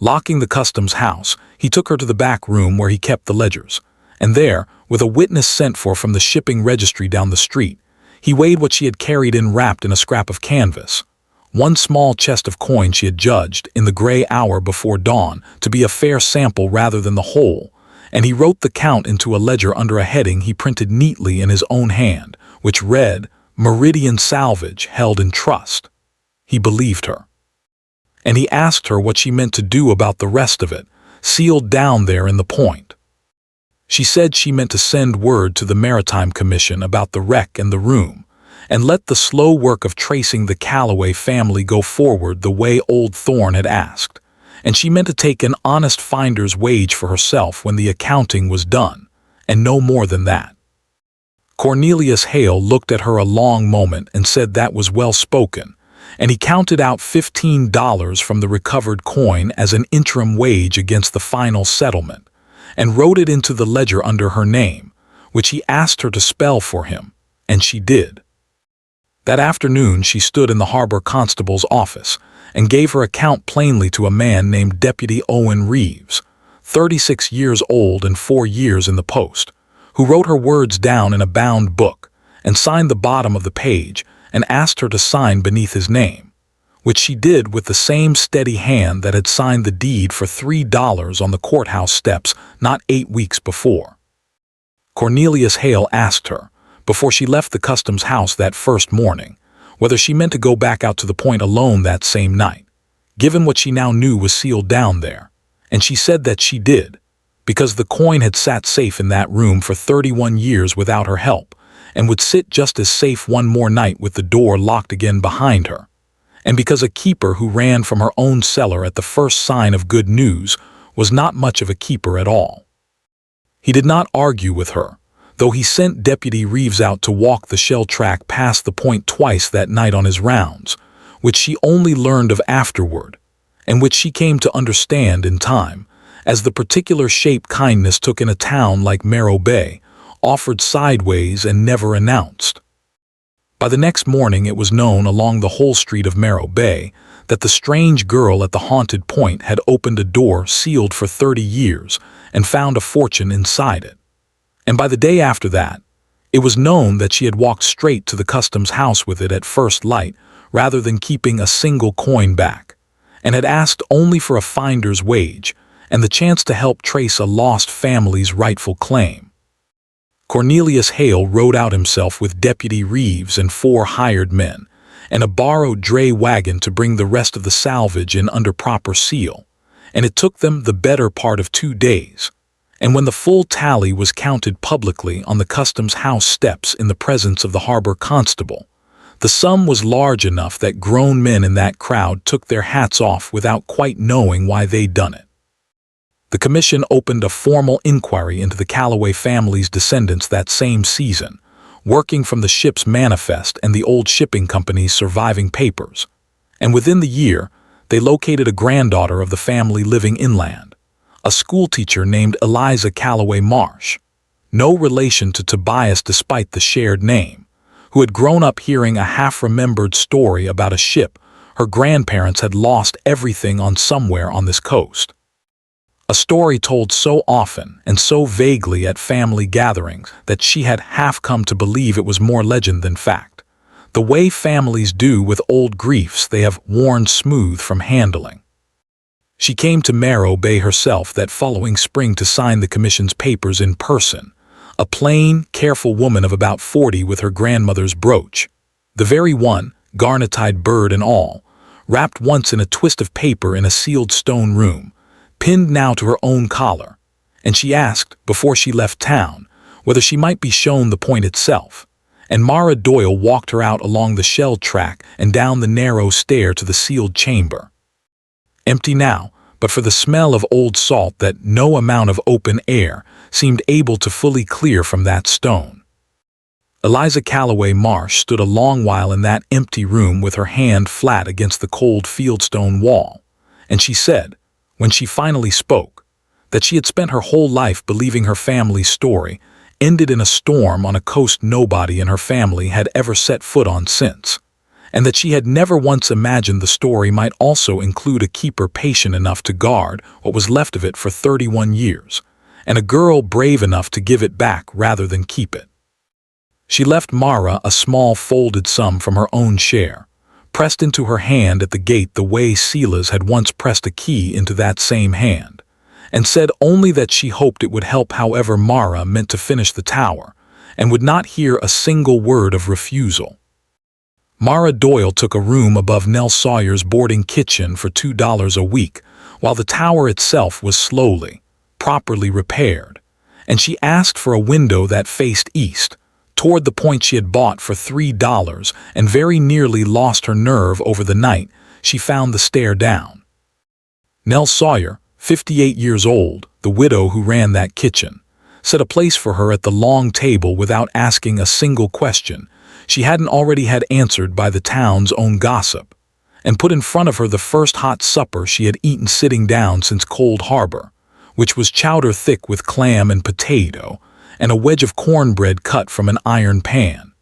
Locking the customs house, he took her to the back room where he kept the ledgers, and there, with a witness sent for from the shipping registry down the street, he weighed what she had carried in wrapped in a scrap of canvas, one small chest of coin she had judged, in the gray hour before dawn, to be a fair sample rather than the whole, and he wrote the count into a ledger under a heading he printed neatly in his own hand, which read, "Meridian Salvage held in trust." He believed her. And he asked her what she meant to do about the rest of it, sealed down there in the point. She said she meant to send word to the Maritime Commission about the wreck and the room, and let the slow work of tracing the Calloway family go forward the way old Thorne had asked, and she meant to take an honest finder's wage for herself when the accounting was done, and no more than that. Cornelius Hale looked at her a long moment and said that was well spoken, and he counted out $15 from the recovered coin as an interim wage against the final settlement, and wrote it into the ledger under her name, which he asked her to spell for him, and she did. That afternoon she stood in the harbor constable's office and gave her account plainly to a man named Deputy Owen Reeves, 36 years old and 4 years in the post, who wrote her words down in a bound book and signed the bottom of the page and asked her to sign beneath his name, which she did with the same steady hand that had signed the deed for $3 on the courthouse steps not 8 weeks before. Cornelius Hale asked her, before she left the customs house that first morning, whether she meant to go back out to the point alone that same night, given what she now knew was sealed down there, and she said that she did, because the coin had sat safe in that room for 31 years without her help, and would sit just as safe one more night with the door locked again behind her, and because a keeper who ran from her own cellar at the first sign of good news was not much of a keeper at all. He did not argue with her, though he sent Deputy Reeves out to walk the shell track past the point twice that night on his rounds, which she only learned of afterward, and which she came to understand in time, as the particular shape kindness took in a town like Merrow Bay, offered sideways and never announced. By the next morning it was known along the whole street of Merrow Bay that the strange girl at the haunted point had opened a door sealed for 30 years and found a fortune inside it. And by the day after that, it was known that she had walked straight to the customs house with it at first light rather than keeping a single coin back, and had asked only for a finder's wage and the chance to help trace a lost family's rightful claim. Cornelius Hale rode out himself with Deputy Reeves and 4 hired men, and a borrowed dray wagon to bring the rest of the salvage in under proper seal, and it took them the better part of 2 days. And when the full tally was counted publicly on the customs house steps in the presence of the harbor constable, the sum was large enough that grown men in that crowd took their hats off without quite knowing why they'd done it. The commission opened a formal inquiry into the Calloway family's descendants that same season, working from the ship's manifest and the old shipping company's surviving papers, and within the year they located a granddaughter of the family living inland, a schoolteacher named Eliza Calloway Marsh, no relation to Tobias despite the shared name, who had grown up hearing a half-remembered story about a ship her grandparents had lost everything on somewhere on this coast. A story told so often and so vaguely at family gatherings that she had half come to believe it was more legend than fact, the way families do with old griefs they have worn smooth from handling. She came to Merrow Bay herself that following spring to sign the commission's papers in person, a plain, careful woman of about 40 with her grandmother's brooch, the very one, garnet-eyed bird and all, wrapped once in a twist of paper in a sealed stone room, pinned now to her own collar, and she asked, before she left town, whether she might be shown the point itself, and Mara Doyle walked her out along the shell track and down the narrow stair to the sealed chamber. Empty now, but for the smell of old salt that no amount of open air seemed able to fully clear from that stone. Eliza Calloway Marsh stood a long while in that empty room with her hand flat against the cold fieldstone wall, and she said, when she finally spoke, that she had spent her whole life believing her family's story ended in a storm on a coast nobody in her family had ever set foot on since, and that she had never once imagined the story might also include a keeper patient enough to guard what was left of it for 31 years, and a girl brave enough to give it back rather than keep it. She left Mara a small folded sum from her own share, pressed into her hand at the gate the way Sela's had once pressed a key into that same hand, and said only that she hoped it would help however Mara meant to finish the tower, and would not hear a single word of refusal. Mara Doyle took a room above Nell Sawyer's boarding kitchen for $2 a week, while the tower itself was slowly, properly repaired, and she asked for a window that faced east, toward the point she had bought for $3, and very nearly lost her nerve over the night she found the stair down. Nell Sawyer, 58 years old, the widow who ran that kitchen, set a place for her at the long table without asking a single question she hadn't already had answered by the town's own gossip, and put in front of her the first hot supper she had eaten sitting down since Cold Harbor, which was chowder thick with clam and potato, and a wedge of cornbread cut from an iron pan,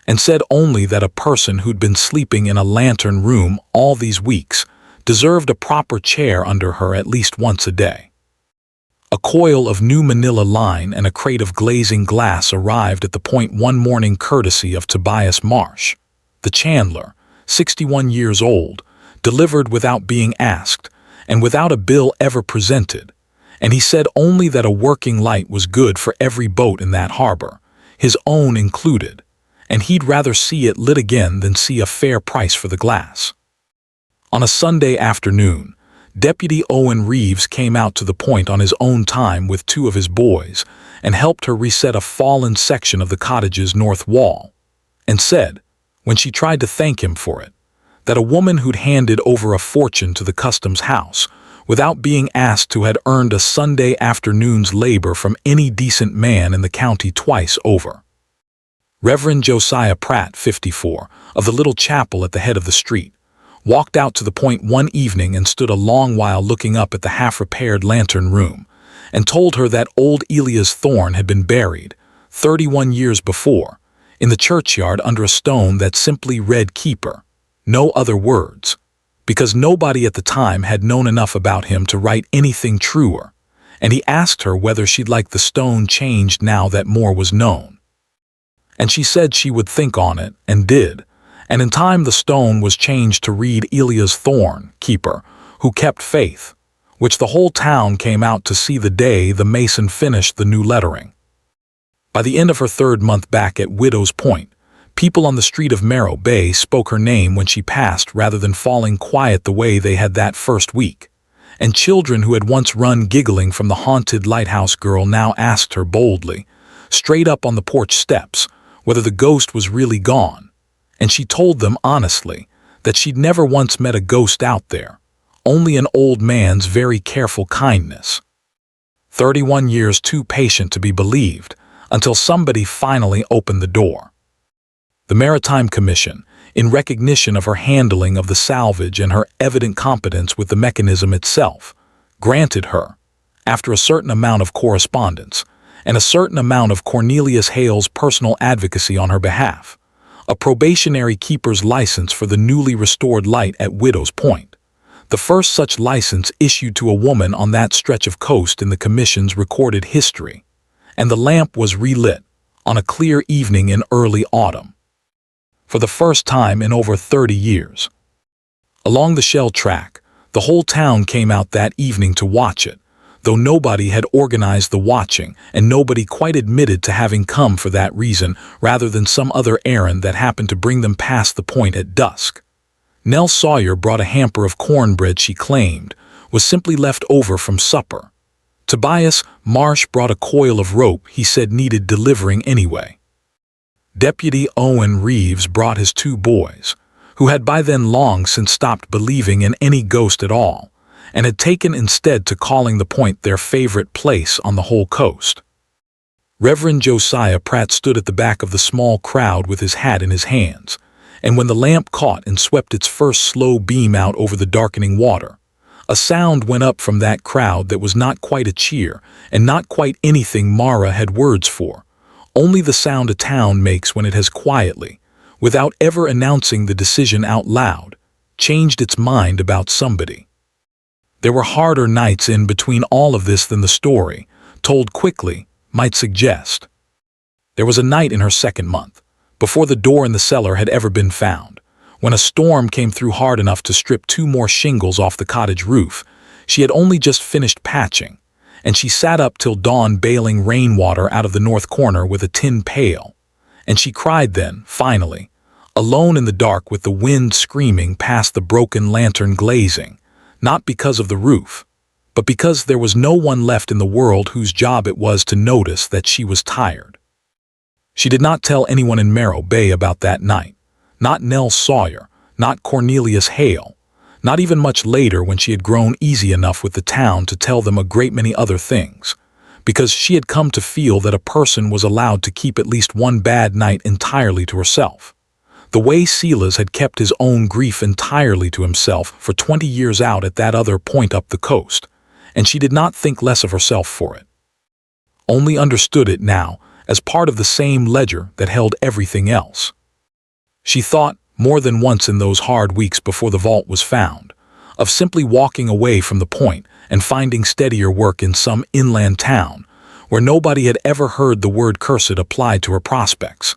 and said only that a person who'd been sleeping in a lantern room all these weeks deserved a proper chair under her at least once a day. A coil of new manila line and a crate of glazing glass arrived at the point one morning courtesy of Tobias Marsh, the chandler, 61 years old, delivered without being asked, and without a bill ever presented, and he said only that a working light was good for every boat in that harbor, his own included, and he'd rather see it lit again than see a fair price for the glass. On a Sunday afternoon, Deputy Owen Reeves came out to the point on his own time with 2 of his boys and helped her reset a fallen section of the cottage's north wall, and said, when she tried to thank him for it, that a woman who'd handed over a fortune to the customs house without being asked to had earned a Sunday afternoon's labor from any decent man in the county twice over. Reverend Josiah Pratt, 54, of the little chapel at the head of the street, walked out to the point one evening and stood a long while looking up at the half-repaired lantern room, and told her that old Elias Thorne had been buried, 31 years before, in the churchyard under a stone that simply read Keeper, no other words, because nobody at the time had known enough about him to write anything truer, and he asked her whether she'd like the stone changed now that more was known. And she said she would think on it, and did, and in time the stone was changed to read Elias Thorne, Keeper, who kept faith, which the whole town came out to see the day the mason finished the new lettering. By the end of her 3rd month back at Widow's Point, people on the street of Merrow Bay spoke her name when she passed rather than falling quiet the way they had that first week, and children who had once run giggling from the haunted Lighthouse girl now asked her boldly, straight up on the porch steps, whether the ghost was really gone, and she told them honestly that she'd never once met a ghost out there, only an old man's very careful kindness. 31 years too patient to be believed, until somebody finally opened the door. The Maritime Commission, in recognition of her handling of the salvage and her evident competence with the mechanism itself, granted her, after a certain amount of correspondence, and a certain amount of Cornelius Hale's personal advocacy on her behalf, a probationary keeper's license for the newly restored light at Widow's Point, the first such license issued to a woman on that stretch of coast in the Commission's recorded history, and the lamp was relit on a clear evening in early autumn, for the first time in over 30 years. Along the shell track, the whole town came out that evening to watch it, though nobody had organized the watching and nobody quite admitted to having come for that reason rather than some other errand that happened to bring them past the point at dusk. Nell Sawyer brought a hamper of cornbread she claimed, was simply left over from supper. Tobias Marsh brought a coil of rope he said needed delivering anyway. Deputy Owen Reeves brought his 2 boys, who had by then long since stopped believing in any ghost at all, and had taken instead to calling the point their favorite place on the whole coast. Reverend Josiah Pratt stood at the back of the small crowd with his hat in his hands, and when the lamp caught and swept its first slow beam out over the darkening water, a sound went up from that crowd that was not quite a cheer and not quite anything Mara had words for, only the sound a town makes when it has quietly, without ever announcing the decision out loud, changed its mind about somebody. There were harder nights in between all of this than the story, told quickly, might suggest. There was a night in her 2nd month, before the door in the cellar had ever been found, when a storm came through hard enough to strip 2 more shingles off the cottage roof. She had only just finished patching, and she sat up till dawn bailing rainwater out of the north corner with a tin pail. And she cried then, finally, alone in the dark with the wind screaming past the broken lantern glazing, not because of the roof, but because there was no one left in the world whose job it was to notice that she was tired. She did not tell anyone in Merrow Bay about that night, not Nell Sawyer, not Cornelius Hale, not even much later when she had grown easy enough with the town to tell them a great many other things, because she had come to feel that a person was allowed to keep at least one bad night entirely to herself, the way Silas had kept his own grief entirely to himself for 20 years out at that other point up the coast, and she did not think less of herself for it. Only understood it now as part of the same ledger that held everything else. She thought, more than once in those hard weeks before the vault was found, of simply walking away from the point and finding steadier work in some inland town where nobody had ever heard the word cursed applied to her prospects.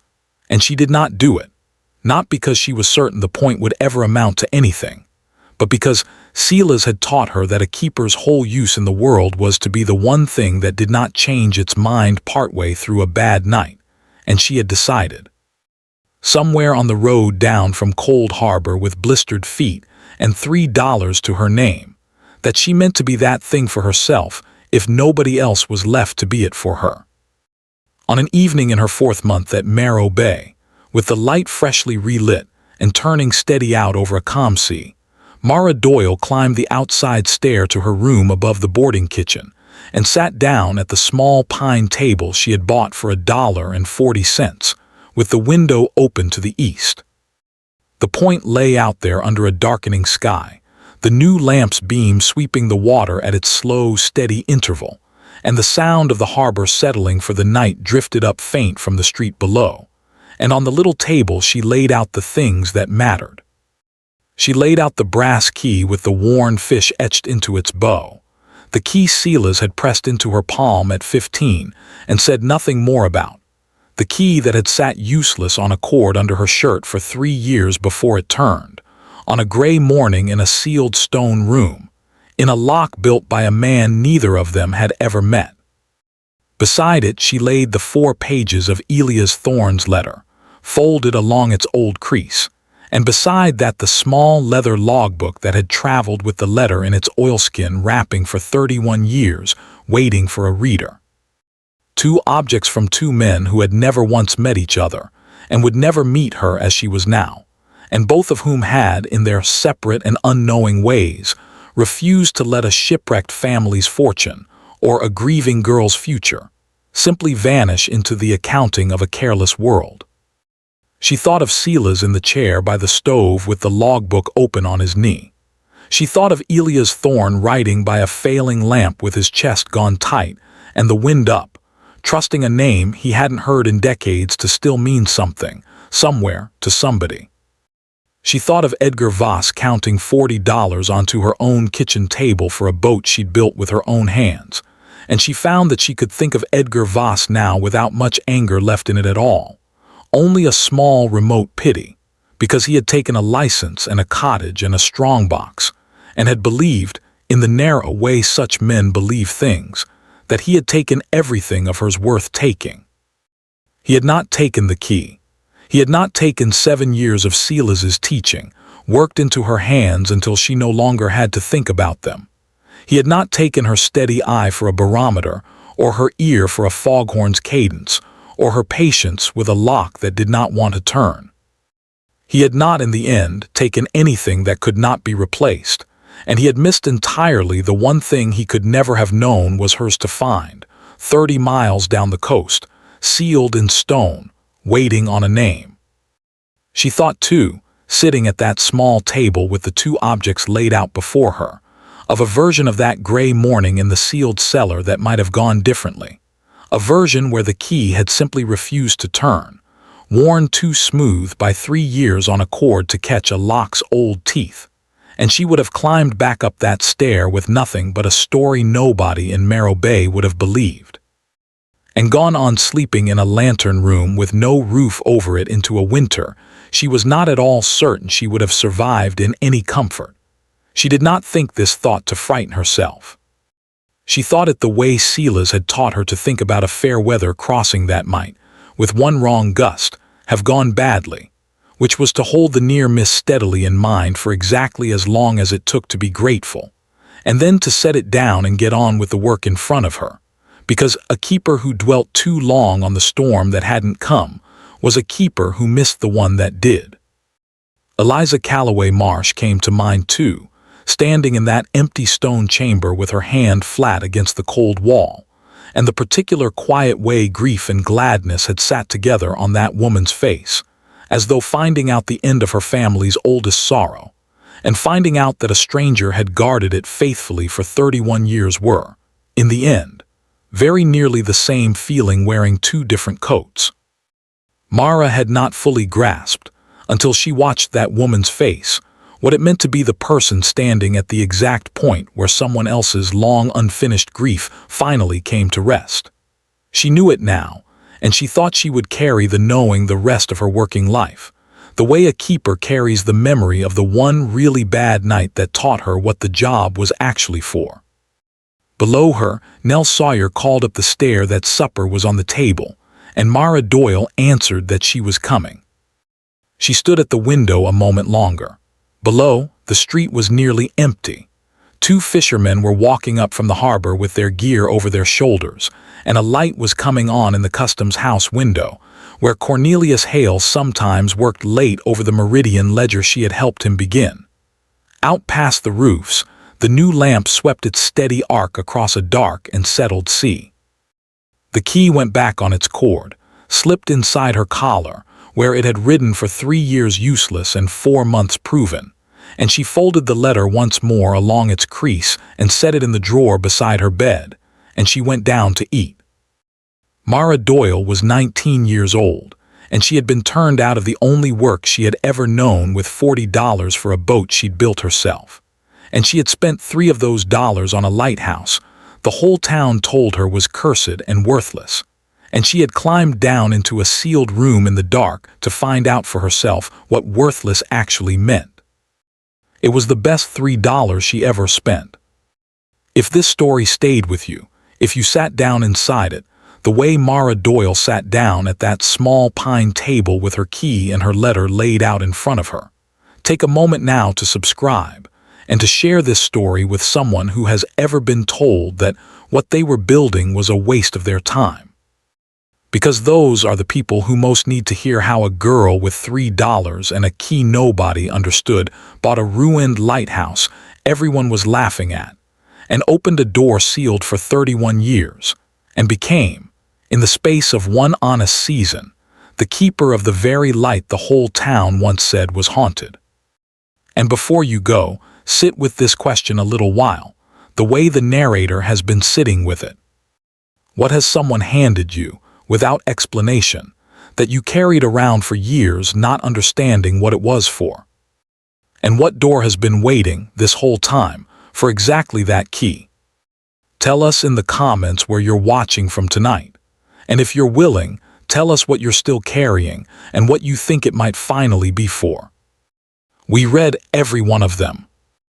And she did not do it, not because she was certain the point would ever amount to anything, but because Silas had taught her that a keeper's whole use in the world was to be the one thing that did not change its mind partway through a bad night, and she had decided. Somewhere on the road down from Cold Harbor with blistered feet and $3 to her name, that she meant to be that thing for herself if nobody else was left to be it for her. On an evening in her 4th month at Merrow Bay, with the light freshly relit and turning steady out over a calm sea, Mara Doyle climbed the outside stair to her room above the boarding kitchen and sat down at the small pine table she had bought for $1.40, with the window open to the east. The point lay out there under a darkening sky, the new lamp's beam sweeping the water at its slow, steady interval, and the sound of the harbor settling for the night drifted up faint from the street below, and on the little table she laid out the things that mattered. She laid out the brass key with the worn fish etched into its bow, the key Silas had pressed into her palm at 15 and said nothing more about, the key that had sat useless on a cord under her shirt for 3 years before it turned, on a gray morning in a sealed stone room, in a lock built by a man neither of them had ever met. Beside it she laid the 4 pages of Elias Thorne's letter, folded along its old crease, and beside that the small leather logbook that had traveled with the letter in its oilskin wrapping for 31 years, waiting for a reader. 2 objects from 2 men who had never once met each other, and would never meet her as she was now, and both of whom had, in their separate and unknowing ways, refused to let a shipwrecked family's fortune, or a grieving girl's future, simply vanish into the accounting of a careless world. She thought of Silas in the chair by the stove with the logbook open on his knee. She thought of Elias Thorne writing by a failing lamp with his chest gone tight and the wind up, trusting a name he hadn't heard in decades to still mean something, somewhere, to somebody. She thought of Edgar Voss counting $40 onto her own kitchen table for a boat she'd built with her own hands, and she found that she could think of Edgar Voss now without much anger left in it at all, only a small remote pity, because he had taken a license and a cottage and a strongbox, and had believed, in the narrow way such men believe things, that he had taken everything of hers worth taking. He had not taken the key. He had not taken 7 years of Silas's teaching, worked into her hands until she no longer had to think about them. He had not taken her steady eye for a barometer, or her ear for a foghorn's cadence, or her patience with a lock that did not want to turn. He had not, in the end, taken anything that could not be replaced, and he had missed entirely the one thing he could never have known was hers to find, 30 miles down the coast, sealed in stone, waiting on a name. She thought, too, sitting at that small table with the two objects laid out before her, of a version of that gray morning in the sealed cellar that might have gone differently, a version where the key had simply refused to turn, worn too smooth by 3 years on a cord to catch a lock's old teeth, and she would have climbed back up that stair with nothing but a story nobody in Marrow Bay would have believed, and gone on sleeping in a lantern room with no roof over it into a winter she was not at all certain she would have survived in any comfort. She did not think this thought to frighten herself. She thought it the way Silas had taught her to think about a fair weather crossing that might, with one wrong gust, have gone badly, which was to hold the near miss steadily in mind for exactly as long as it took to be grateful, and then to set it down and get on with the work in front of her, because a keeper who dwelt too long on the storm that hadn't come was a keeper who missed the one that did. Eliza Calloway Marsh came to mind too, standing in that empty stone chamber with her hand flat against the cold wall, and the particular quiet way grief and gladness had sat together on that woman's face, as though finding out the end of her family's oldest sorrow, and finding out that a stranger had guarded it faithfully for 31 years were, in the end, very nearly the same feeling wearing two different coats. Mara had not fully grasped, until she watched that woman's face, what it meant to be the person standing at the exact point where someone else's long unfinished grief finally came to rest. She knew it now, and she thought she would carry the knowing the rest of her working life, the way a keeper carries the memory of the one really bad night that taught her what the job was actually for. Below her, Nell Sawyer called up the stair that supper was on the table, and Mara Doyle answered that she was coming. She stood at the window a moment longer. Below, the street was nearly empty. 2 fishermen were walking up from the harbor with their gear over their shoulders, and a light was coming on in the customs house window, where Cornelius Hale sometimes worked late over the Meridian ledger she had helped him begin. Out past the roofs, the new lamp swept its steady arc across a dark and settled sea. The key went back on its cord, slipped inside her collar, where it had ridden for 3 years useless and 4 months proven, and she folded the letter once more along its crease and set it in the drawer beside her bed, and she went down to eat. Mara Doyle was 19 years old, and she had been turned out of the only work she had ever known with $40 for a boat she'd built herself, and she had spent 3 of those dollars on a lighthouse the whole town told her was cursed and worthless, and she had climbed down into a sealed room in the dark to find out for herself what worthless actually meant. It was the best $3 she ever spent. If this story stayed with you, if you sat down inside it, the way Mara Doyle sat down at that small pine table with her key and her letter laid out in front of her, take a moment now to subscribe and to share this story with someone who has ever been told that what they were building was a waste of their time. Because those are the people who most need to hear how a girl with $3 and a key nobody understood bought a ruined lighthouse everyone was laughing at, and opened a door sealed for 31 years, and became, in the space of one honest season, the keeper of the very light the whole town once said was haunted. And before you go, sit with this question a little while, the way the narrator has been sitting with it. What has someone handed you, without explanation, that you carried around for years not understanding what it was for? And what door has been waiting this whole time for exactly that key? Tell us in the comments where you're watching from tonight. And if you're willing, tell us what you're still carrying and what you think it might finally be for. We read every one of them.